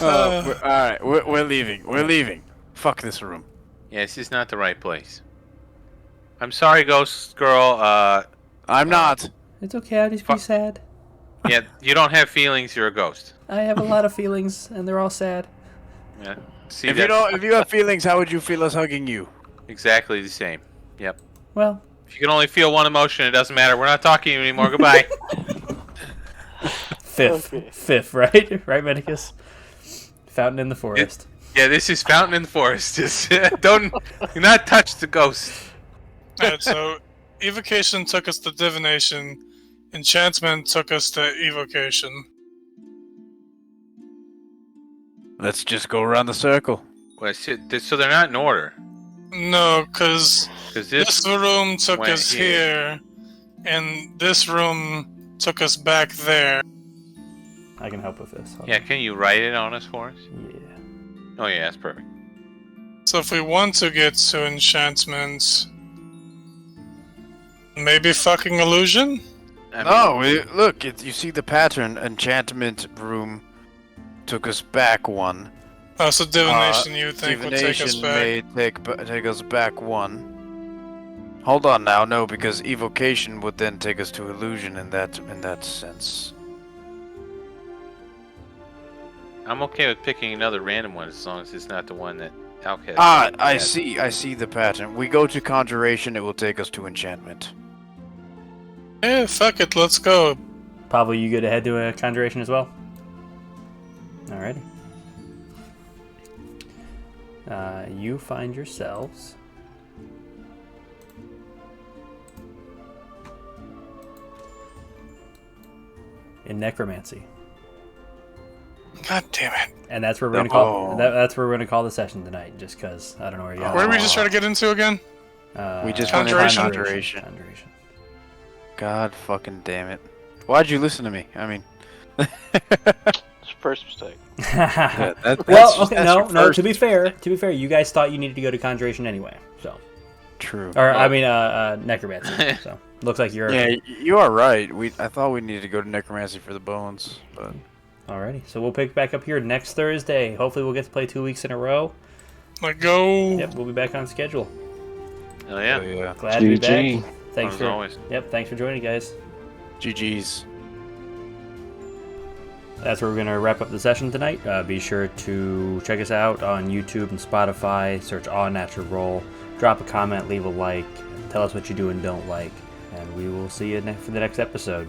Alright, we're leaving. We're leaving. Fuck this room. Yeah, this is not the right place. I'm sorry, ghost girl. I'm not. It's okay, I'll just be sad. Yeah, you don't have feelings. You're a ghost. I have a lot of feelings, and they're all sad. Yeah. See, If you have feelings, how would you feel us hugging you? exactly the same. Yep. Well, If you can only feel one emotion, it doesn't matter. We're not talking anymore. Goodbye. Fifth, right? Right, Mendicus? Fountain in the forest. Yeah, this is Fountain in the Forest. Do not touch the ghost. Alright, so evocation took us to divination. Enchantment took us to evocation. Let's just go around the circle. Well, so they're not in order. No, because This this room took went us here, and this room took us back there. I can help with this. Hold Yeah, on. can you write it on us for us? Yeah. Oh yeah, that's perfect. So if we want to get to enchantments, maybe fucking illusion? Look, you see the pattern. Enchantment room took us back one. Oh, so divination you think would take us Divination back? may take us back one. Hold on now, no, because evocation would then take us to illusion in that sense. I'm okay with picking another random one as long as it's not the one that Alkahest. I see the pattern. We go to conjuration, it will take us to enchantment. Yeah, fuck it, let's go. Pablo, you good to head to a conjuration as well? Alrighty. You find yourselves in necromancy, God damn it. and that's where we're gonna call that's where we're gonna call the session tonight. Just because I don't know where you are. Where did we just try to get into again? We just went into conjuration. God fucking damn it. Why'd you listen to me? I mean... It's first mistake. Well, okay, no. To be fair, you guys thought you needed to go to conjuration anyway. So True. or I mean, necromancy. So looks like you're. Yeah, you are right. I thought we needed to go to necromancy for the bones, but... Alrighty, so we'll pick back up here next Thursday. Hopefully, we'll get to play 2 weeks in a row. Let go. Yep, we'll be back on schedule. Oh yeah. Oh, yeah. Glad to be GG. back. Thanks As for always. Yep, thanks for joining, guys. GG's. That's where we're gonna wrap up the session tonight. Be sure to check us out on YouTube and Spotify. Search All Natural Roll. Drop a comment, leave a like, tell us what you do and don't like, and we will see you for the next episode.